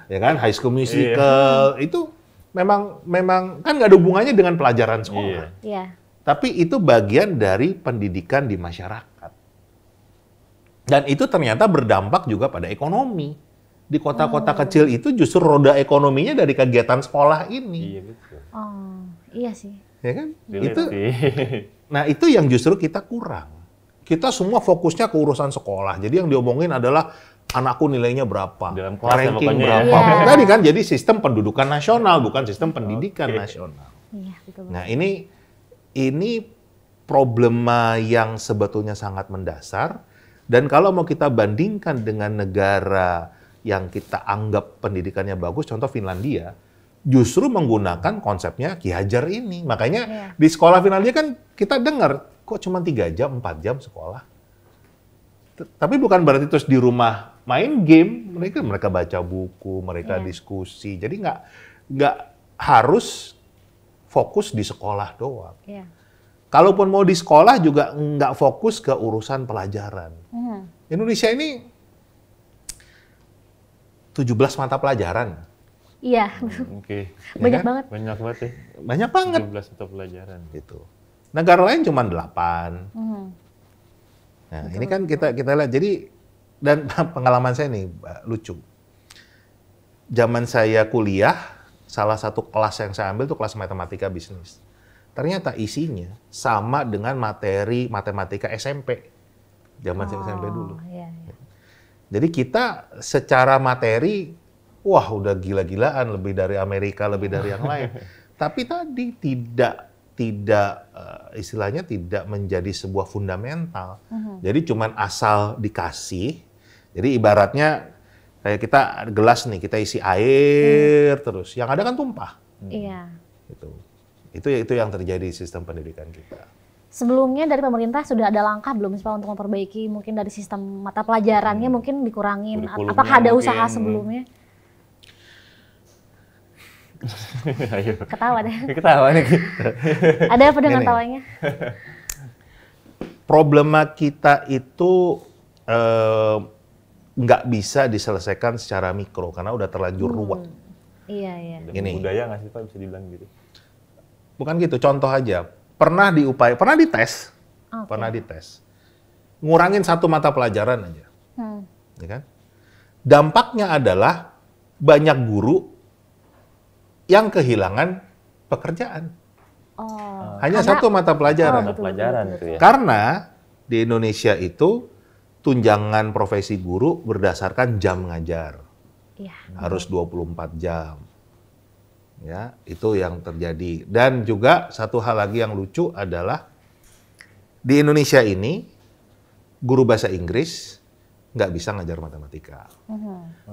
ya kan, High School Musical itu memang kan nggak ada hubungannya dengan pelajaran sekolah. Iya. Tapi itu bagian dari pendidikan di masyarakat. Dan itu ternyata berdampak juga pada ekonomi. Di kota-kota kecil itu justru roda ekonominya dari kegiatan sekolah ini. Iya betul. Oh, iya sih. Ya kan? Relate Itu, sih. nah itu yang justru kita kurang. Kita semua fokusnya ke urusan sekolah. Jadi yang diomongin adalah anakku nilainya berapa, Dalam kelas ya ranking pokoknya. berapa. Iya. Tadi kan jadi sistem pendudukan nasional, bukan sistem pendidikan nasional. Iya, betul. Nah ini problema yang sebetulnya sangat mendasar. Dan kalau mau kita bandingkan dengan negara yang kita anggap pendidikannya bagus, contoh Finlandia, justru menggunakan konsepnya Ki Hajar ini. Makanya di sekolah Finlandia kan kita dengar, kok cuma 3 jam, 4 jam sekolah. Tapi bukan berarti terus di rumah main game, mereka baca buku, mereka diskusi. Jadi nggak harus fokus di sekolah doang. Iya. Kalaupun mau di sekolah juga nggak fokus ke urusan pelajaran. Indonesia ini 17 mata pelajaran. Iya. Oke. Banyak kan? banget. Banyak banget ya. Banyak banget. 17 mata pelajaran. Gitu. Negara lain cuma 8. Nah, ini kan kita lihat. Jadi, dan pengalaman saya nih, lucu. Zaman saya kuliah, salah satu kelas yang saya ambil itu kelas matematika bisnis. Ternyata isinya sama dengan materi matematika SMP. Zaman saya SMP dulu. Iya. Jadi kita secara materi, wah udah gila-gilaan, lebih dari Amerika, lebih dari yang lain. Tapi tadi tidak istilahnya tidak menjadi sebuah fundamental. Jadi cuman asal dikasih. Jadi ibaratnya kayak kita gelas nih, kita isi air terus, yang ada kan tumpah. Iya. Itu yang terjadi di sistem pendidikan kita. Sebelumnya dari pemerintah sudah ada langkah belum sih Pak untuk memperbaiki mungkin dari sistem mata pelajarannya mungkin dikurangin? Kurikulumnya Apakah ada mungkin. usaha sebelumnya? Ayo. Ketawa deh. Ketawa nih. Ada apa dengan Gini. tawanya? Problema kita itu nggak bisa diselesaikan secara mikro karena udah terlanjur ruwet. Iya, iya. Gini. Budaya nggak sih Pak bisa dibilang gitu? Bukan gitu, contoh aja. Pernah dites, pernah dites. Ngurangin 1 mata pelajaran aja. Ya kan? Dampaknya adalah banyak guru yang kehilangan pekerjaan. Oh. Hanya karena- 1 mata pelajaran. Mata pelajaran itu ya. Karena di Indonesia itu tunjangan profesi guru berdasarkan jam ngajar. Iya. Harus 24 jam. Ya, itu yang terjadi. Dan juga satu hal lagi yang lucu adalah di Indonesia ini guru bahasa Inggris nggak bisa ngajar matematika.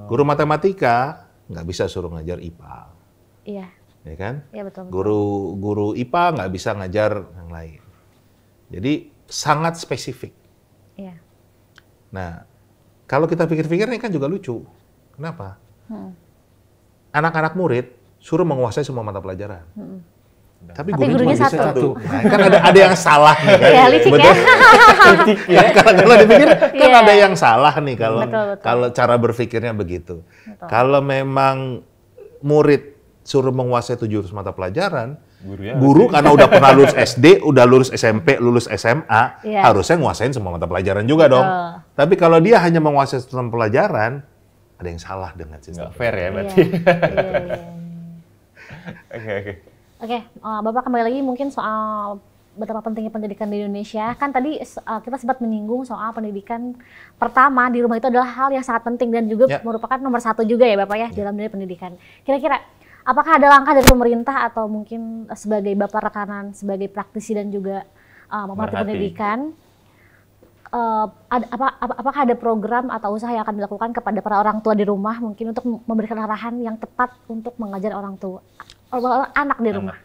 Guru matematika nggak bisa suruh ngajar IPA, Iya. ya kan? Iya betul. Guru IPA nggak bisa ngajar yang lain. Jadi sangat spesifik. Iya. Nah, kalau kita pikir-pikir ini kan juga lucu. Kenapa? Anak-anak murid suruh menguasai semua mata pelajaran. Tapi gurunya cuma gurunya bisa satu. Nah, kan ada yang salah nih kan. Iya, licik ya. Nah, kalau dipikir kan Iya. ada yang salah nih kalau Betul, betul. kalau cara berpikirnya begitu. Kalau memang murid suruh menguasai 700 mata pelajaran, Gurunya guru karena udah pernah lulus SD, udah lulus SMP, lulus SMA, Iya. harusnya nguasain semua mata pelajaran juga dong. Betul. Tapi kalau dia hanya menguasai satu pelajaran, ada yang salah dengan sistem. nggak fair ya Iya. berarti. Iya. Oke. Oke, Bapak kembali lagi mungkin soal betapa pentingnya pendidikan di Indonesia. Kan tadi kita sempat menyinggung soal pendidikan pertama di rumah itu adalah hal yang sangat penting dan juga Ya. merupakan nomor 1 juga ya Bapak ya dalam dunia pendidikan. Kira-kira apakah ada langkah dari pemerintah atau mungkin sebagai Bapak rekanan, sebagai praktisi dan juga pemerhati Pemerhati. pendidikan, apakah ada program atau usaha yang akan dilakukan kepada para orang tua di rumah mungkin untuk memberikan arahan yang tepat untuk mengajar orang tua? anak di rumah?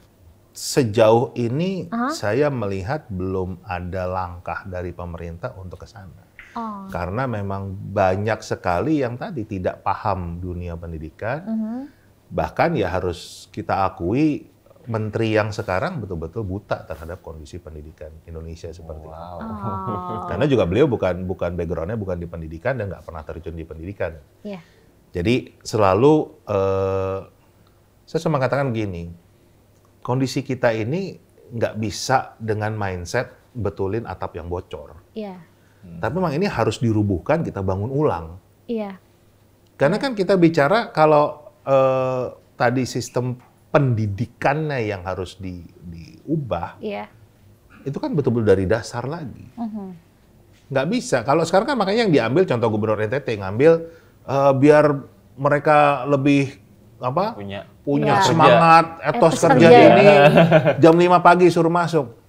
Sejauh ini saya melihat belum ada langkah dari pemerintah untuk ke sana. Karena memang banyak sekali yang tadi tidak paham dunia pendidikan. Bahkan ya harus kita akui menteri yang sekarang betul-betul buta terhadap kondisi pendidikan Indonesia seperti itu. Karena juga beliau bukan background-nya bukan di pendidikan dan nggak pernah terjun di pendidikan. Jadi selalu saya cuma katakan begini, kondisi kita ini nggak bisa dengan mindset betulin atap yang bocor. Tapi memang ini harus dirubuhkan, kita bangun ulang. Karena kan kita bicara kalau tadi sistem pendidikannya yang harus diubah, itu kan betul-betul dari dasar lagi. Nggak bisa. Kalau sekarang kan makanya yang diambil contoh Gubernur NTT ngambil biar mereka lebih punya semangat, etos kerja ini jam 5 pagi suruh masuk.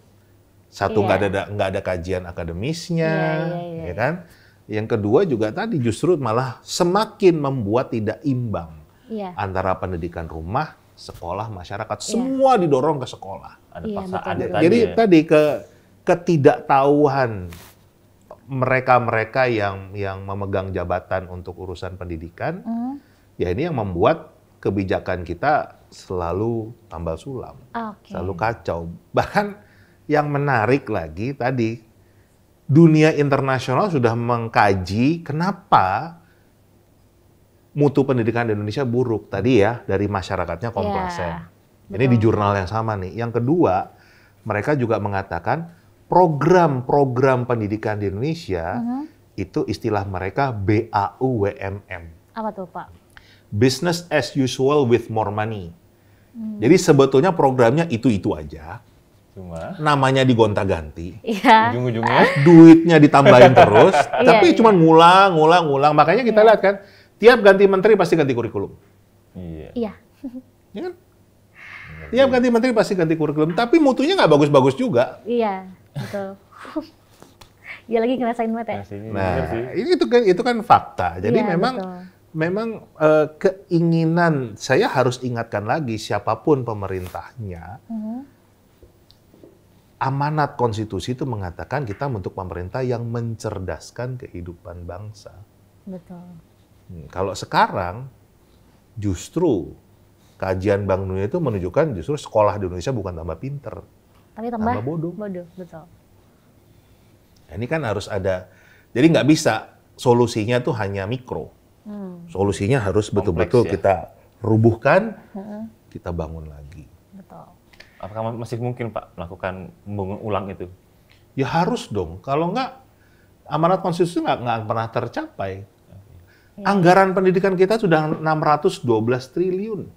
Satu nggak ada kajian akademisnya, ya kan? Yang kedua juga tadi justru malah semakin membuat tidak imbang antara pendidikan rumah, sekolah, masyarakat, semua didorong ke sekolah. Ada paksaan. Jadi tadi ketidaktahuan mereka-mereka yang memegang jabatan untuk urusan pendidikan, ya ini yang membuat kebijakan kita selalu tambal sulam, selalu kacau. Bahkan yang menarik lagi tadi, dunia internasional sudah mengkaji kenapa mutu pendidikan di Indonesia buruk. Tadi ya, dari masyarakatnya komplasen. Ini di jurnal yang sama nih. Yang kedua, mereka juga mengatakan program-program pendidikan di Indonesia itu istilah mereka BAUWMM. Apa tuh, Pak? Business as usual with more money. Jadi sebetulnya programnya itu-itu aja. Cuma namanya digonta-ganti. Ujung-ujungnya duitnya ditambahin terus, tapi cuma ngulang. Makanya kita lihat kan, tiap ganti menteri pasti ganti kurikulum. Iya. Ya kan? Tiap ganti menteri pasti ganti kurikulum, tapi mutunya nggak bagus-bagus juga. Iya, betul. Dia lagi ngerasain banget ya. Nah, itu kan fakta. Jadi memang keinginan, saya harus ingatkan lagi siapapun pemerintahnya, amanat konstitusi itu mengatakan kita membentuk pemerintah yang mencerdaskan kehidupan bangsa. Betul. Kalau sekarang justru kajian Bank Dunia itu menunjukkan justru sekolah di Indonesia bukan tambah pinter, tapi tambah bodoh. Betul. Nah, ini kan harus ada, jadi nggak bisa solusinya tuh hanya mikro. Solusinya harus betul-betul kita rubuhkan, kita bangun lagi. Betul. Apakah masih mungkin Pak melakukan membangun ulang itu? Ya harus dong. Kalau nggak, amanat konstitusi nggak pernah tercapai. Anggaran pendidikan kita sudah 612 triliun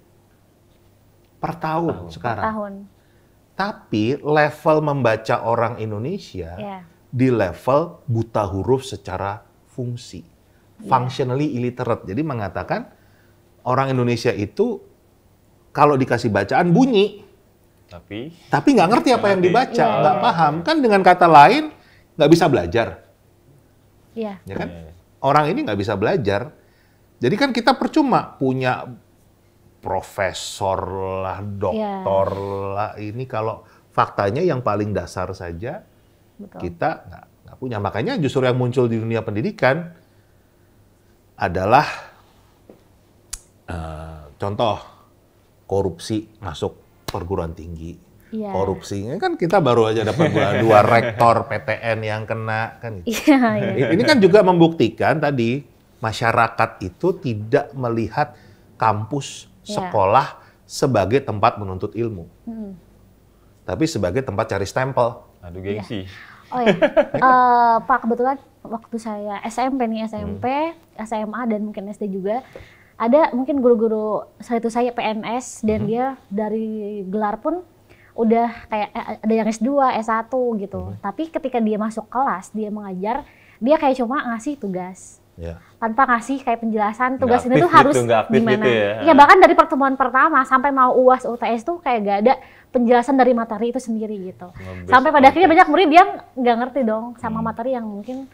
per tahun sekarang. Tapi level membaca orang Indonesia di level buta huruf secara fungsi. Functionally illiterate. Jadi mengatakan orang Indonesia itu kalau dikasih bacaan bunyi. Tapi nggak ngerti apa yang dibaca, nggak paham. Kan dengan kata lain, nggak bisa belajar. Ya kan? Orang ini nggak bisa belajar. Jadi kan kita percuma punya profesor lah, doktor lah. Ini kalau faktanya yang paling dasar saja, kita nggak punya. Makanya justru yang muncul di dunia pendidikan adalah contoh korupsi masuk perguruan tinggi. Korupsinya kan kita baru aja dapat 2 rektor PTN yang kena kan. Ini kan juga membuktikan tadi masyarakat itu tidak melihat kampus sekolah sebagai tempat menuntut ilmu, tapi sebagai tempat cari stempel. Aduh gengsi. Pak, kebetulan waktu saya SMP, SMA dan mungkin SD juga, ada mungkin guru-guru saat itu saya PNS dan dia dari gelar pun udah kayak ada yang S2, S1 gitu. Tapi ketika dia masuk kelas, dia mengajar, dia kayak cuma ngasih tugas. Tanpa ngasih kayak penjelasan tugas ini tuh harus gimana. Iya, bahkan dari pertemuan pertama sampai mau UAS UTS tuh kayak gak ada penjelasan dari materi itu sendiri gitu. Sampai pada akhirnya banyak murid yang nggak ngerti dong sama materi yang mungkin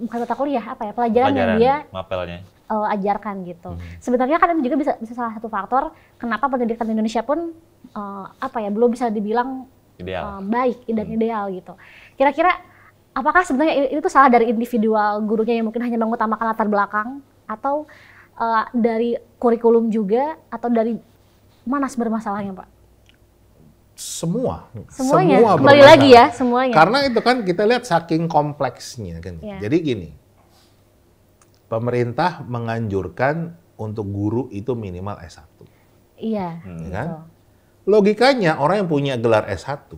bukan mata kuliah, apa ya, pelajaran yang dia mapelnya. ajarkan gitu. Sebenarnya kan itu juga bisa salah satu faktor kenapa pendidikan di Indonesia pun belum bisa dibilang baik dan ideal gitu. Kira-kira apakah sebenarnya itu salah dari individual gurunya yang mungkin hanya mengutamakan latar belakang, atau dari kurikulum juga, atau dari mana bermasalahnya, Pak? Semuanya. Kembali lagi ya, semuanya. Karena itu kan kita lihat saking kompleksnya kan. Yeah. Jadi gini, pemerintah menganjurkan untuk guru itu minimal S1. Iya. Ya kan? Logikanya orang yang punya gelar S1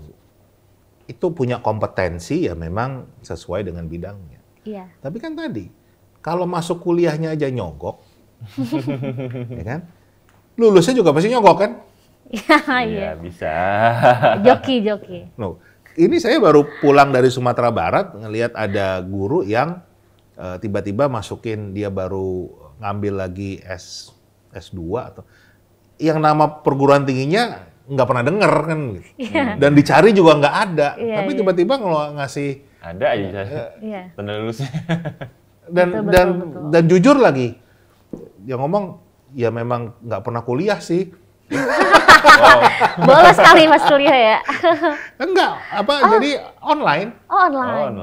itu punya kompetensi ya memang sesuai dengan bidangnya. Iya. Tapi kan tadi, kalau masuk kuliahnya aja nyogok, ya kan? Lulusnya juga pasti nyogok kan? Iya, bisa. Joki. No, ini saya baru pulang dari Sumatera Barat ngelihat ada guru yang tiba-tiba masukin, dia baru ngambil lagi S2 atau yang nama perguruan tingginya nggak pernah denger kan, dan dicari juga nggak ada, tapi tiba-tiba kalau ngasih ada aja tanda lulusnya. Dan jujur lagi, yang ngomong ya memang nggak pernah kuliah sih. Bolos sekali Mas kuliah ya? Enggak, jadi online. Online.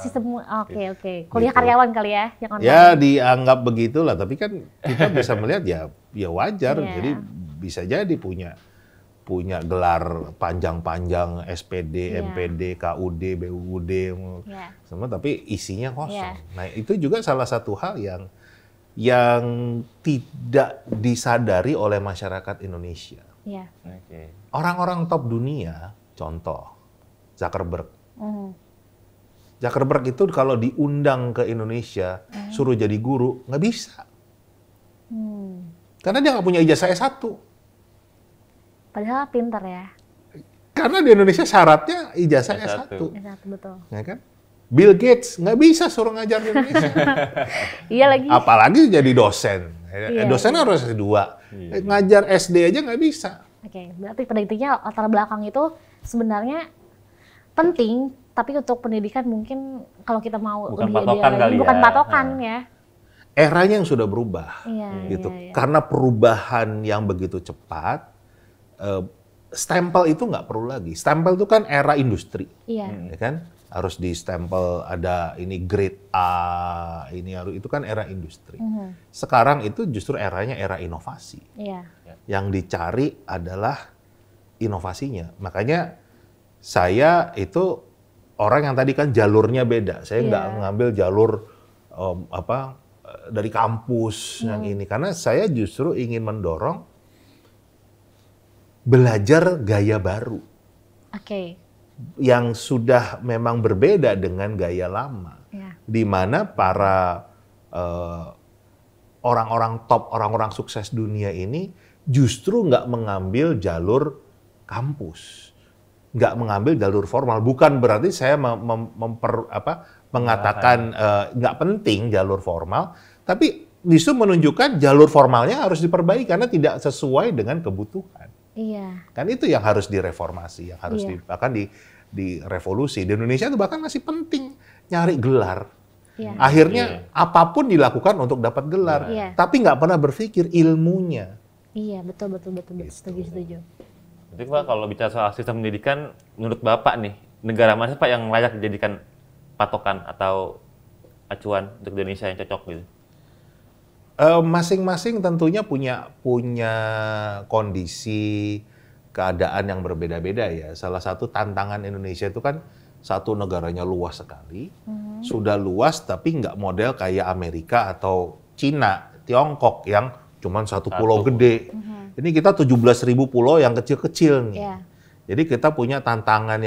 Sistem, oke. Kuliah Gitu. karyawan kali ya, yang online. Ya dianggap begitulah, tapi kan kita bisa melihat ya wajar. Jadi bisa jadi punya gelar panjang-panjang SPD, MPD, KUD, BUD, semua, tapi isinya kosong. Nah itu juga salah satu hal yang tidak disadari oleh masyarakat Indonesia. Orang-orang top dunia, contoh Zuckerberg. Zuckerberg itu kalau diundang ke Indonesia, suruh jadi guru, nggak bisa. Karena dia nggak punya ijazah S1. Padahal pintar ya. Karena di Indonesia syaratnya ijazah S1. S1, betul. Ya kan? Bill Gates nggak bisa suruh ngajar di Indonesia. Iya lagi. Apalagi jadi dosen. Dosen harus S2. Ngajar SD aja nggak bisa. Oke, berarti pada intinya latar belakang itu sebenarnya penting, tapi untuk pendidikan mungkin kalau kita mau bukan lebih patokan ideal, kali bukan ya. patokan ya. Eranya yang sudah berubah. Gitu. Iya. Karena perubahan yang begitu cepat, stempel itu nggak perlu lagi. Stempel itu kan era industri. Iya. Ya kan? Harus di stempel, ada ini grade A, ini harus, itu kan era industri. Sekarang itu justru eranya era inovasi. Iya. Yang dicari adalah inovasinya. Makanya saya itu orang yang tadi kan jalurnya beda. Saya nggak ngambil jalur dari kampus yang ini, karena saya justru ingin mendorong belajar gaya baru. Yang sudah memang berbeda dengan gaya lama, di mana para orang-orang top, orang-orang sukses dunia ini justru nggak mengambil jalur kampus, nggak mengambil jalur formal. Bukan berarti saya mengatakan nggak penting jalur formal, tapi justru menunjukkan jalur formalnya harus diperbaiki karena tidak sesuai dengan kebutuhan. Kan itu yang harus direformasi, yang harus bahkan direvolusi. Di Indonesia itu bahkan masih penting nyari gelar. Akhirnya apapun dilakukan untuk dapat gelar, tapi nggak pernah berpikir ilmunya. Iya, betul. Setuju. Jadi Pak, kalau bicara soal sistem pendidikan, menurut Bapak nih, negara mana sih Pak yang layak dijadikan patokan atau acuan untuk Indonesia yang cocok gitu? Masing-masing tentunya punya kondisi keadaan yang berbeda-beda ya. Salah satu tantangan Indonesia itu kan satu, negaranya luas sekali, sudah luas tapi nggak model kayak Amerika atau Cina, Tiongkok yang cuman satu pulau gede. Ini kita 17.000 pulau yang kecil-kecil nih. Jadi kita punya tantangan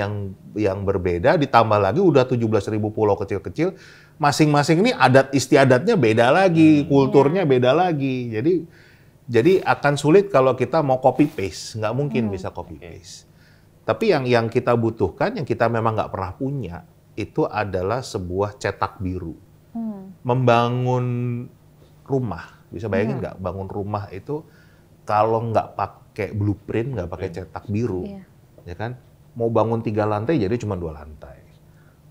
yang berbeda, ditambah lagi udah 17.000 pulau kecil-kecil, masing-masing ini adat istiadatnya beda lagi, kulturnya beda lagi. Jadi akan sulit kalau kita mau copy paste, nggak mungkin bisa copy paste. Tapi yang kita butuhkan, yang kita memang nggak pernah punya, itu adalah sebuah cetak biru. Membangun rumah, bisa bayangin nggak? Bangun rumah itu kalau nggak pakai blueprint, nggak pakai cetak biru, ya kan? Mau bangun 3 lantai jadi cuma 2 lantai.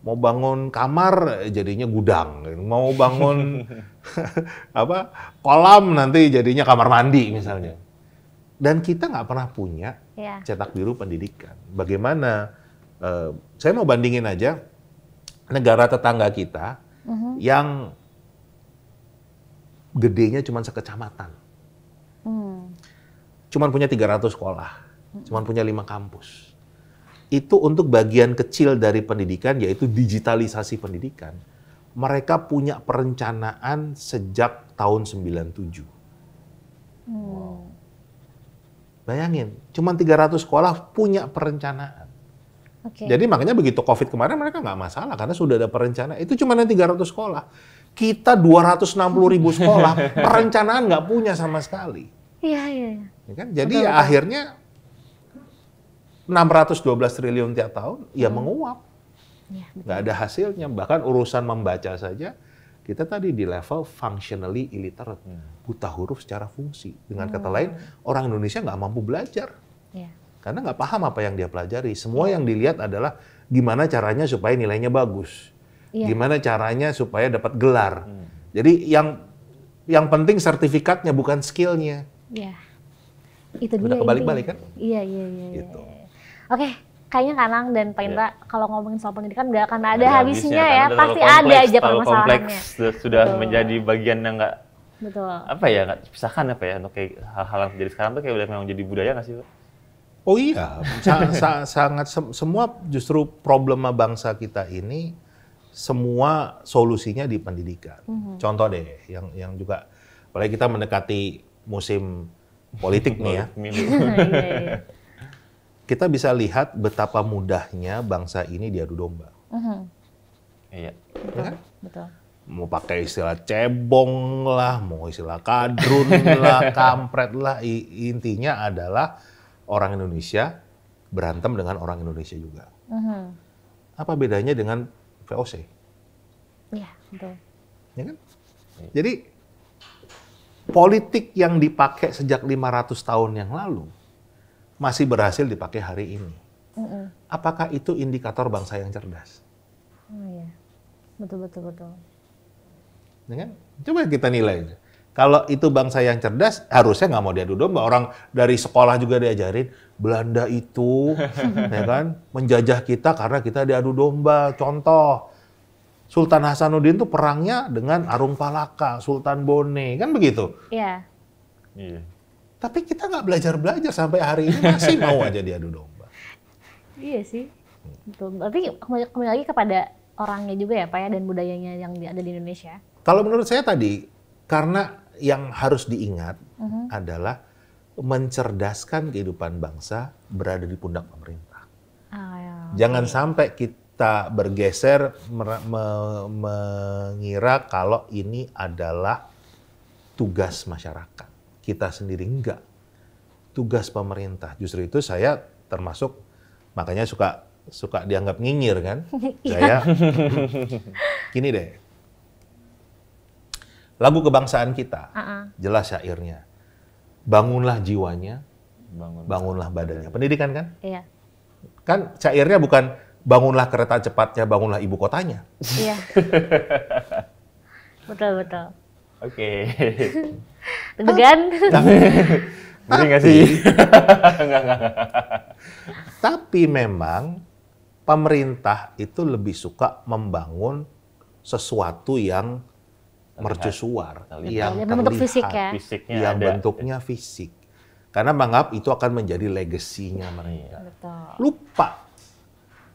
mau bangun kamar jadinya gudang, mau bangun kolam nanti jadinya kamar mandi misalnya. Dan kita nggak pernah punya cetak biru pendidikan. Bagaimana? Saya mau bandingin aja negara tetangga kita yang gedenya cuma sekecamatan, cuma punya 300 sekolah, cuma punya 5 kampus. Itu untuk bagian kecil dari pendidikan, yaitu digitalisasi pendidikan. Mereka punya perencanaan sejak tahun 97. Wow. Bayangin, cuma 300 sekolah punya perencanaan. Jadi makanya begitu COVID kemarin mereka nggak masalah, karena sudah ada perencanaan. Itu cuma 300 sekolah. Kita 260.000 sekolah, perencanaan nggak punya sama sekali. Iya. Ya kan? Jadi betul. Akhirnya 612 triliun tiap tahun, ya menguap. Nggak ada hasilnya. Bahkan urusan membaca saja, kita tadi di level functionally illiterate. Buta huruf secara fungsi. Dengan kata lain, orang Indonesia nggak mampu belajar. Karena nggak paham apa yang dia pelajari. Semua yang dilihat adalah gimana caranya supaya nilainya bagus. Gimana caranya supaya dapat gelar. Jadi yang penting sertifikatnya, bukan skillnya. Itu dia. Udah kebalik-balik kan? Iya. Gitu. Oke, kayaknya Kanang dan Pak Indra kalau ngomongin soal pendidikan nggak akan ada habisnya ya. Pasti ada aja permasalahannya. Sudah menjadi bagian yang nggak nggak pisahkan untuk kayak hal-hal yang terjadi sekarang tuh kayak udah memang jadi budaya nggak sih, Pak? Oh iya, sangat semua justru problema bangsa kita ini semua solusinya di pendidikan. Contoh deh, yang juga apalagi kita mendekati musim politik nih ya. Kita bisa lihat betapa mudahnya bangsa ini diadu domba. Iya. Betul. Mau pakai istilah cebong lah, mau istilah kadrun lah, kampret lah, intinya adalah orang Indonesia berantem dengan orang Indonesia juga. Apa bedanya dengan VOC? Iya, betul. Ya kan? Jadi politik yang dipakai sejak 500 tahun yang lalu masih berhasil dipakai hari ini. Apakah itu indikator bangsa yang cerdas? Iya, betul. Ya kan? Coba kita nilai. Kalau itu bangsa yang cerdas, harusnya nggak mau diadu domba. Orang dari sekolah juga diajarin, Belanda itu ya kan, menjajah kita karena kita diadu domba. Contoh, Sultan Hasanuddin tuh perangnya dengan Arung Palaka, Sultan Bone, kan begitu? Iya. Tapi kita nggak belajar sampai hari ini masih mau aja diadu domba. Iya sih, betul. Berarti kembali lagi kepada orangnya juga ya Pak ya, dan budayanya yang ada di Indonesia. Kalau menurut saya tadi, karena yang harus diingat adalah mencerdaskan kehidupan bangsa berada di pundak pemerintah. Jangan sampai kita bergeser mengira kalau ini adalah tugas masyarakat. Kita sendiri enggak. Tugas pemerintah. Justru itu saya termasuk, makanya suka dianggap nyinyir kan. Saya gini deh. Lagu kebangsaan kita, jelas syairnya. Bangunlah jiwanya, bangunlah badannya. Pendidikan kan? Iya. Kan syairnya bukan bangunlah kereta cepatnya, bangunlah ibu kotanya. Iya. Betul. Oke. Deg-degan. Tapi nggak sih? Tapi memang pemerintah itu lebih suka membangun sesuatu yang mercusuar, yang bentuk fisik ya. Yang bentuknya fisik. Karena menganggap itu akan menjadi legasinya mereka. Betul. Lupa.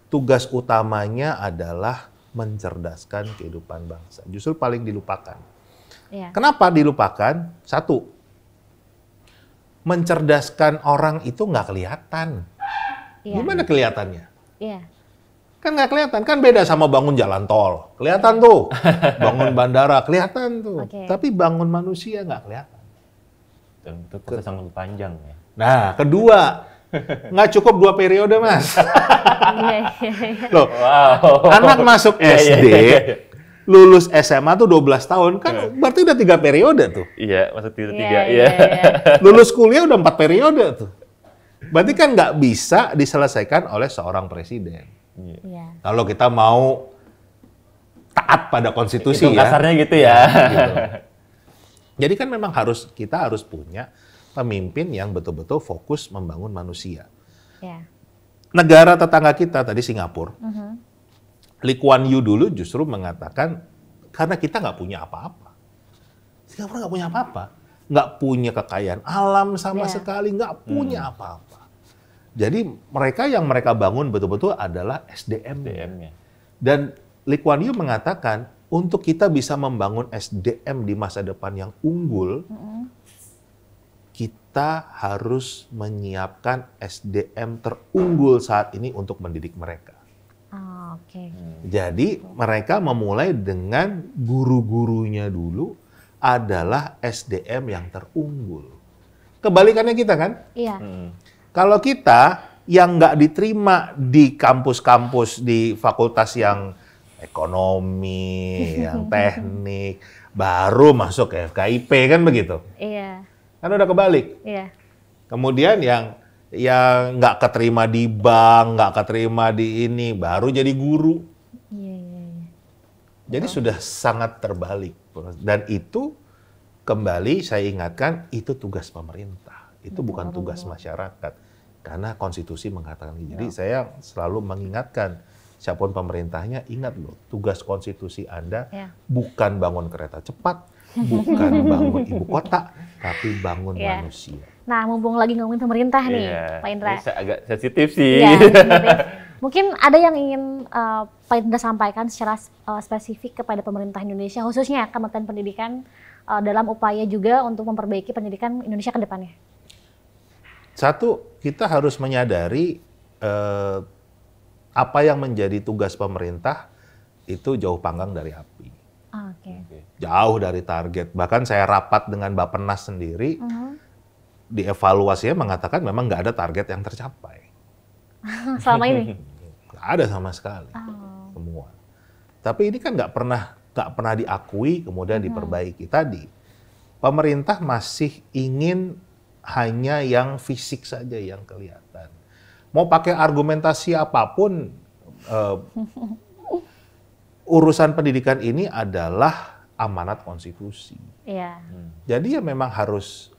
Tugas utamanya adalah mencerdaskan kehidupan bangsa. Justru paling dilupakan. Kenapa dilupakan? Satu, mencerdaskan orang itu nggak kelihatan. Gimana kelihatannya? Kan nggak kelihatan, kan beda sama bangun jalan tol. Kelihatan tuh, bangun bandara, kelihatan tuh. Tapi bangun manusia nggak kelihatan. Dan itu proses yang lebih panjang ya. Nah, kedua, nggak cukup 2 periode, Mas. Loh, anak masuk SD, lulus SMA tuh 12 tahun, kan berarti udah 3 periode tuh. Iya, masuk 3. Lulus kuliah udah 4 periode tuh. Berarti kan nggak bisa diselesaikan oleh seorang presiden. Kalau kita mau taat pada konstitusi itu ya. Kasarnya gitu ya. Gitu. Jadi kan memang kita harus punya pemimpin yang betul-betul fokus membangun manusia. Ya. Negara tetangga kita tadi Singapura, Lee Kuan Yew dulu justru mengatakan karena kita nggak punya apa-apa. Singapura nggak punya apa-apa, nggak punya kekayaan alam sama sekali, nggak punya apa-apa. Jadi mereka bangun betul-betul adalah SDM-nya. Dan Lee Kuan Yew mengatakan untuk kita bisa membangun SDM di masa depan yang unggul, kita harus menyiapkan SDM terunggul saat ini untuk mendidik mereka. Oke. Jadi mereka memulai dengan guru-gurunya dulu adalah SDM yang terunggul. Kebalikannya kita kan? Iya. Kalau kita yang nggak diterima di kampus-kampus di fakultas yang ekonomi, yang teknik, baru masuk ke FKIP kan begitu? Iya. Kan udah kebalik. Iya. Kemudian yang nggak keterima di bank, nggak keterima di ini, baru jadi guru. Iya. Jadi sudah sangat terbalik. Dan itu kembali saya ingatkan, itu tugas pemerintah. Itu bukan tugas masyarakat. Karena konstitusi mengatakan gitu. Jadi saya selalu mengingatkan, siapapun pemerintahnya, ingat loh, tugas konstitusi Anda bukan bangun kereta cepat, bukan bangun ibu kota, tapi bangun manusia. Nah, mumpung lagi ngomongin pemerintah nih, Pak Indra. Ini agak sensitif sih. Iya, sensitif. Mungkin ada yang ingin Pak Indra sampaikan secara spesifik kepada pemerintah Indonesia, khususnya Kementerian Pendidikan, dalam upaya juga untuk memperbaiki pendidikan Indonesia ke depannya. Satu, kita harus menyadari apa yang menjadi tugas pemerintah itu jauh panggang dari api. Jauh dari target. Bahkan saya rapat dengan Bappenas sendiri, dievaluasinya mengatakan memang nggak ada target yang tercapai. Selama ini? Nggak ada sama sekali. Semua. Tapi ini kan nggak pernah diakui, kemudian diperbaiki. Tadi, pemerintah masih ingin hanya yang fisik saja yang kelihatan. Mau pakai argumentasi apapun, urusan pendidikan ini adalah amanat konstitusi. Iya. Jadi ya memang harus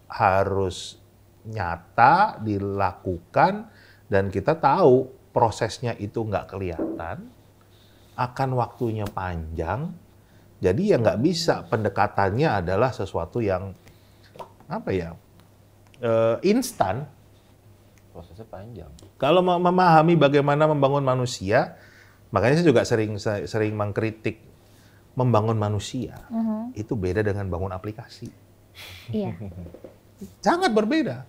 nyata dilakukan, dan kita tahu prosesnya itu nggak kelihatan, akan waktunya panjang. Jadi ya nggak bisa pendekatannya adalah sesuatu yang instan. Prosesnya panjang. Kalau memahami bagaimana membangun manusia, makanya saya juga sering mengkritik membangun manusia. Itu beda dengan bangun aplikasi. Iya. Sangat berbeda.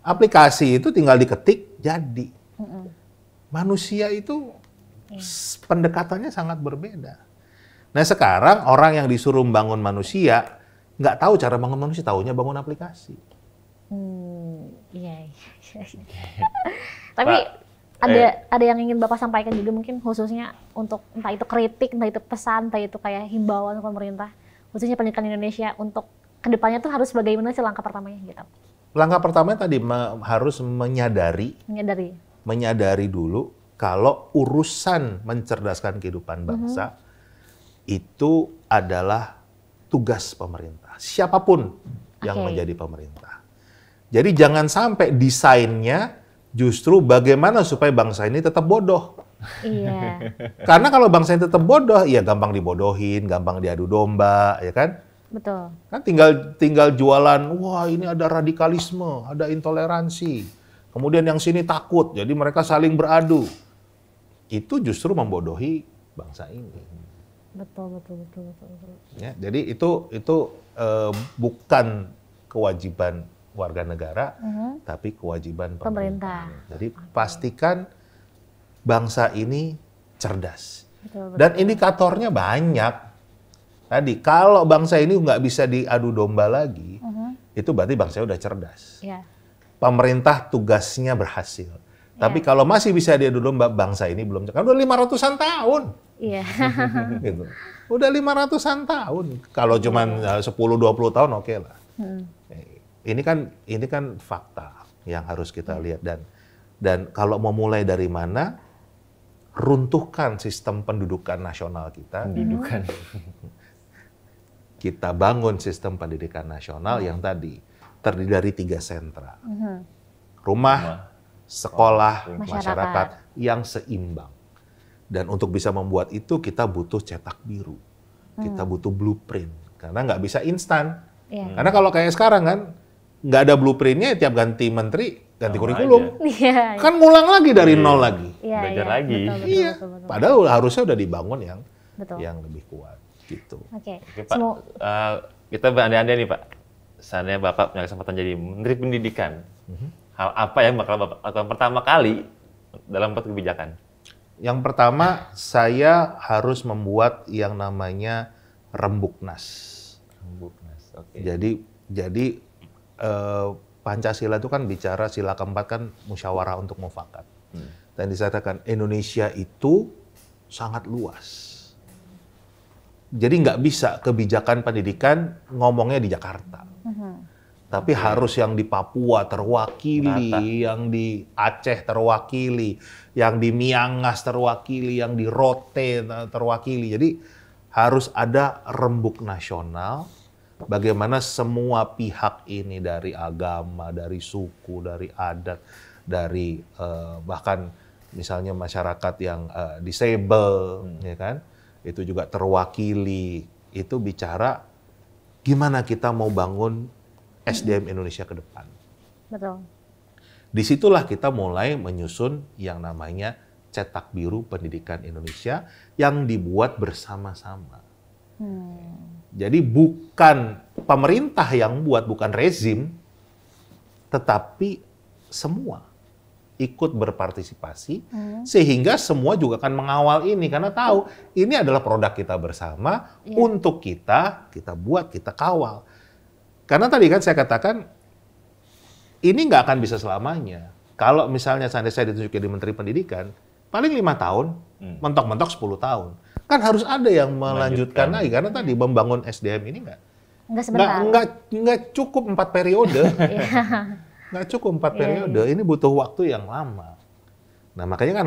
Aplikasi itu tinggal diketik, jadi. Manusia itu pendekatannya sangat berbeda. Nah sekarang orang yang disuruh bangun manusia, nggak tahu cara bangun manusia, taunya bangun aplikasi. Iya. Tapi ada yang ingin Bapak sampaikan juga mungkin khususnya untuk entah itu kritik, entah itu pesan, entah itu kayak himbauan pemerintah, khususnya pendidikan Indonesia untuk kedepannya tuh harus bagaimana sih langkah pertamanya gitu? Langkah pertama tadi harus menyadari dulu kalau urusan mencerdaskan kehidupan bangsa itu adalah tugas pemerintah, siapapun yang menjadi pemerintah. Jadi jangan sampai desainnya justru bagaimana supaya bangsa ini tetap bodoh. Iya. Karena kalau bangsa ini tetap bodoh, ya gampang dibodohin, gampang diadu domba, ya kan? Betul. Kan tinggal jualan, wah ini ada radikalisme, ada intoleransi. Kemudian yang sini takut, jadi mereka saling beradu. Itu justru membodohi bangsa ini. Betul. Ya, jadi itu bukan kewajiban warga negara, tapi kewajiban pemerintah. Jadi pastikan bangsa ini cerdas. Betul. Dan indikatornya banyak. Tadi, kalau bangsa ini nggak bisa diadu domba lagi, itu berarti bangsa udah cerdas. Yeah. Pemerintah tugasnya berhasil. Tapi kalau masih bisa diadu domba, bangsa ini belum cerdas. Udah 500-an tahun. Iya. Gitu. Udah 500-an tahun. Kalau cuma 10-20 tahun, oke lah. Ini kan fakta yang harus kita lihat. Dan kalau mau mulai dari mana, runtuhkan sistem pendudukan nasional kita. Pendidikan. Kita bangun sistem pendidikan nasional yang tadi terdiri dari 3 sentra. Rumah, sekolah, masyarakat yang seimbang. Dan untuk bisa membuat itu kita butuh cetak biru. Kita butuh blueprint. Karena nggak bisa instan. Karena kalau kayak sekarang kan, nggak ada blueprintnya, tiap ganti menteri, ganti kurikulum. Kan ngulang lagi dari nol lagi. Belajar lagi. Betul. Padahal harusnya udah dibangun yang lebih kuat. Gitu. Oke, Pak, kita berandai-andai nih Pak, seandainya Bapak punya kesempatan jadi Menteri Pendidikan, hal apa yang bakal Bapak lakukan pertama kali dalam membuat kebijakan? Yang pertama, saya harus membuat yang namanya Rembuknas. Rembuknas, oke. Jadi Pancasila itu kan bicara sila keempat kan musyawarah untuk mufakat. Dan disatakan Indonesia itu sangat luas. Jadi nggak bisa kebijakan pendidikan ngomongnya di Jakarta. Tapi harus yang di Papua terwakili, yang di Aceh terwakili, yang di Miangas terwakili, yang di Rote terwakili. Jadi harus ada rembuk nasional, bagaimana semua pihak ini dari agama, dari suku, dari adat, dari bahkan misalnya masyarakat yang disable, ya kan? Itu juga terwakili, itu bicara gimana kita mau bangun SDM Indonesia ke depan. Betul. Disitulah kita mulai menyusun yang namanya Cetak Biru Pendidikan Indonesia yang dibuat bersama-sama. Jadi bukan pemerintah yang buat, bukan rezim, tetapi semua ikut berpartisipasi, sehingga semua juga akan mengawal ini, karena tahu ini adalah produk kita bersama, untuk kita buat, kita kawal. Karena tadi kan saya katakan, ini nggak akan bisa selamanya. Kalau misalnya saya ditunjuk jadi Menteri Pendidikan, paling 5 tahun, mentok-mentok 10 tahun. Kan harus ada yang melanjutkan lagi, karena tadi membangun SDM ini nggak cukup 4 periode. Nggak cukup 4 periode, ini butuh waktu yang lama. Nah makanya kan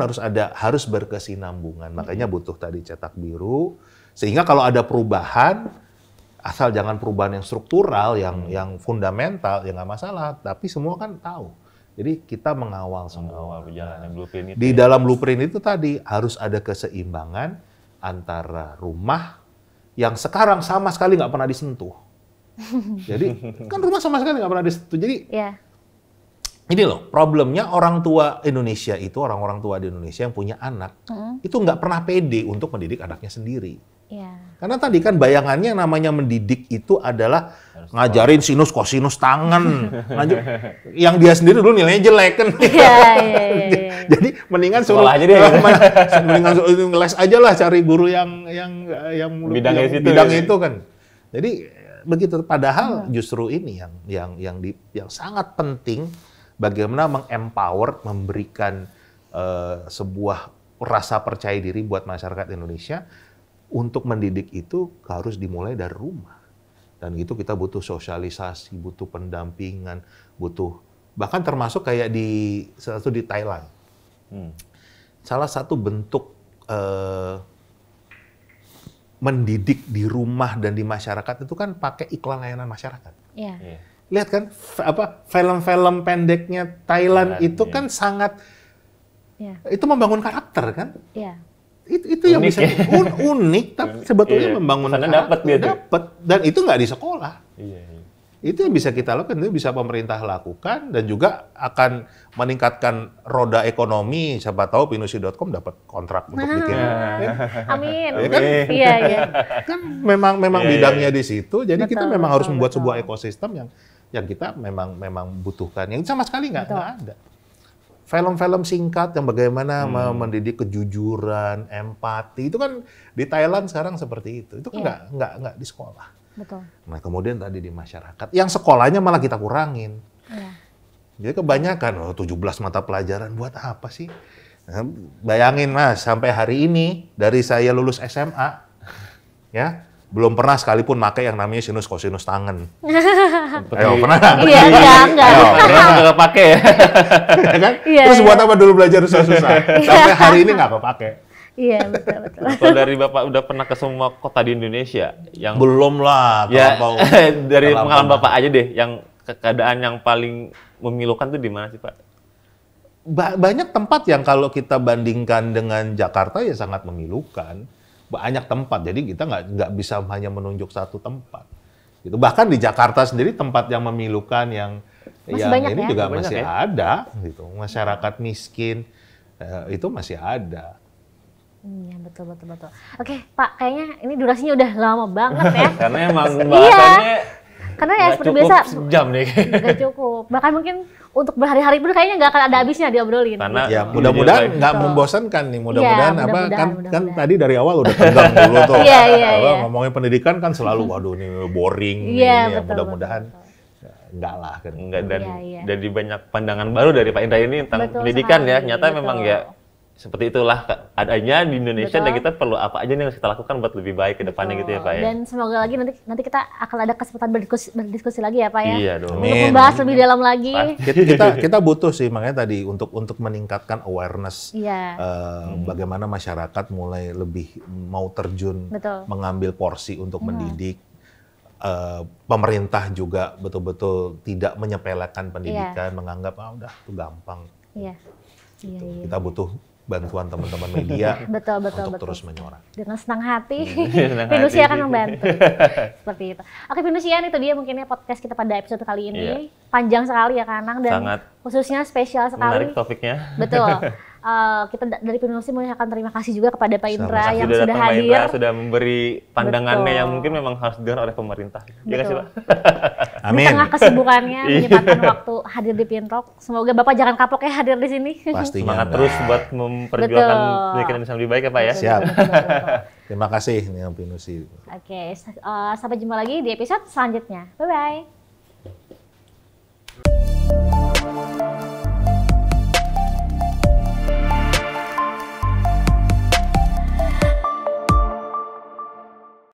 harus berkesinambungan, makanya butuh tadi cetak biru, sehingga kalau ada perubahan, asal jangan perubahan yang struktural, yang fundamental, ya nggak masalah, tapi semua kan tahu. Jadi kita mengawal semua. Blueprint itu. Di dalam blueprint itu tadi harus ada keseimbangan antara rumah yang sekarang sama sekali nggak pernah disentuh. Jadi kan rumah sama sekali nggak pernah disentuh. Jadi ini loh, problemnya orang tua Indonesia itu, orang-orang tua di Indonesia yang punya anak, itu nggak pernah pede untuk mendidik anaknya sendiri. Karena tadi kan bayangannya yang namanya mendidik itu adalah ngajarin sinus, kosinus tangan. Yang dia sendiri dulu nilainya jelek kan. Jadi mendingan suruh aja deh. Mendingan les aja lah, cari guru yang bidang itu kan. Jadi begitu. Padahal justru ini yang sangat penting. Bagaimana mengempower, memberikan sebuah rasa percaya diri buat masyarakat Indonesia untuk mendidik itu harus dimulai dari rumah. Dan itu kita butuh sosialisasi, butuh pendampingan, butuh bahkan termasuk kayak di Thailand. Salah satu bentuk mendidik di rumah dan di masyarakat itu kan pakai iklan layanan masyarakat. Lihat kan film-film pendeknya Thailand itu kan sangat itu membangun karakter kan? Itu yang bisa unik, tapi sebetulnya membangun karakter. Dapat dan itu nggak di sekolah. Itu yang bisa kita lakukan, itu bisa pemerintah lakukan dan juga akan meningkatkan roda ekonomi. Siapa tahu Pinusi.com dapat kontrak untuk bikin. Amin. Ya kan? Kan memang bidangnya di situ. Jadi kita memang harus membuat sebuah ekosistem yang kita memang butuhkan. Yang sama sekali nggak ada. Film-film singkat yang bagaimana mendidik kejujuran, empati, itu kan di Thailand sekarang seperti itu. Itu kan nggak di sekolah. Betul. Nah kemudian tadi di masyarakat, yang sekolahnya malah kita kurangin. Jadi kebanyakan 17 mata pelajaran buat apa sih? Nah, bayangin Mas, sampai hari ini dari saya lulus SMA, ya belum pernah sekalipun pakai yang namanya sinus kosinus tangen. Ayo, pernah nggak? Iya, enggak. Ayo, pernah nggak? Nggak pakai ya. Ya kan? Iya, Terus iya. buat apa dulu belajar susah-susah? Sampai hari ini nggak kepake. Iya, betul. Kalau dari Bapak udah pernah ke semua kota di Indonesia yang Belum lah. ya terlampau. dari Terlampau. pengalaman Bapak aja deh, yang keadaan yang paling memilukan tuh di mana sih Pak? Banyak tempat yang kalau kita bandingkan dengan Jakarta ya sangat memilukan. Banyak tempat, jadi kita nggak bisa hanya menunjuk satu tempat. Gitu. Bahkan di Jakarta sendiri tempat yang memilukan yang Masih banyak ini ya? juga Banyak masih ya? ada. Gitu. Masyarakat miskin itu masih ada. Iya, betul. Oke, Pak, kayaknya ini durasinya udah lama banget ya. Karena emang bahasannya Karena ya nggak seperti cukup biasa, sejam nih. nggak cukup. Bahkan mungkin untuk berhari-hari pun kayaknya nggak akan ada habisnya diobrolin. Karena Ya, Iya, mudah-mudahan iya. nggak Betul. membosankan nih. Mudah-mudahan Iya, apa kan mudah-mudahan. tadi dari awal udah tegang dulu tuh. Iya. Ngomongin pendidikan kan selalu waduh ini boring Iya, ini ya. betul, Mudah-mudahan ya, enggak lah kan. Enggak, dan Iya. jadi banyak pandangan baru dari Pak Indra ini tentang Betul pendidikan ya. sekali, Nyata memang betul. ya seperti itulah adanya di Indonesia, Betul. dan kita perlu apa aja nih yang harus kita lakukan buat lebih baik ke depannya gitu ya Pak ya. Dan semoga lagi nanti kita akan ada kesempatan berdiskusi lagi ya Pak ya. Iya dong. Amin. Untuk membahas lebih dalam lagi. Kita butuh sih, makanya tadi untuk meningkatkan awareness Iya. bagaimana masyarakat mulai lebih mau terjun Betul. mengambil porsi untuk mendidik. Pemerintah juga betul-betul tidak menyepelekan pendidikan, menganggap udah itu gampang. Iya. Kita butuh bantuan teman-teman media Betul. untuk terus menyuarakan. Dengan senang hati, Senang Pinusi hati. akan membantu. Seperti itu. Oke, Pinusian, itu dia mungkin ya podcast kita pada episode kali ini. Iya. Panjang sekali ya Kanang, dan Sangat khususnya spesial sekali. menarik topiknya. Betul. Kita dari Pinusi mengucapkan terima kasih juga kepada Pak Indra Sama-sama. yang Sudah sudah datang Pak hadir. Indra, sudah memberi pandangannya Betul. yang mungkin memang harus didengar oleh pemerintah. Iya nggak sih Pak? Di Amin. tengah kesibukannya Iya. menyempatkan waktu hadir di Pintalk. Semoga Bapak jangan kapok ya hadir di sini. Pastinya. Semangat enggak. terus buat memperjuangkan Betul. pendidikan Indonesia lebih baik ya Pak ya. Siap. Betul. Terima kasih nih Pinusi. Oke, sampai jumpa lagi di episode selanjutnya. Bye-bye.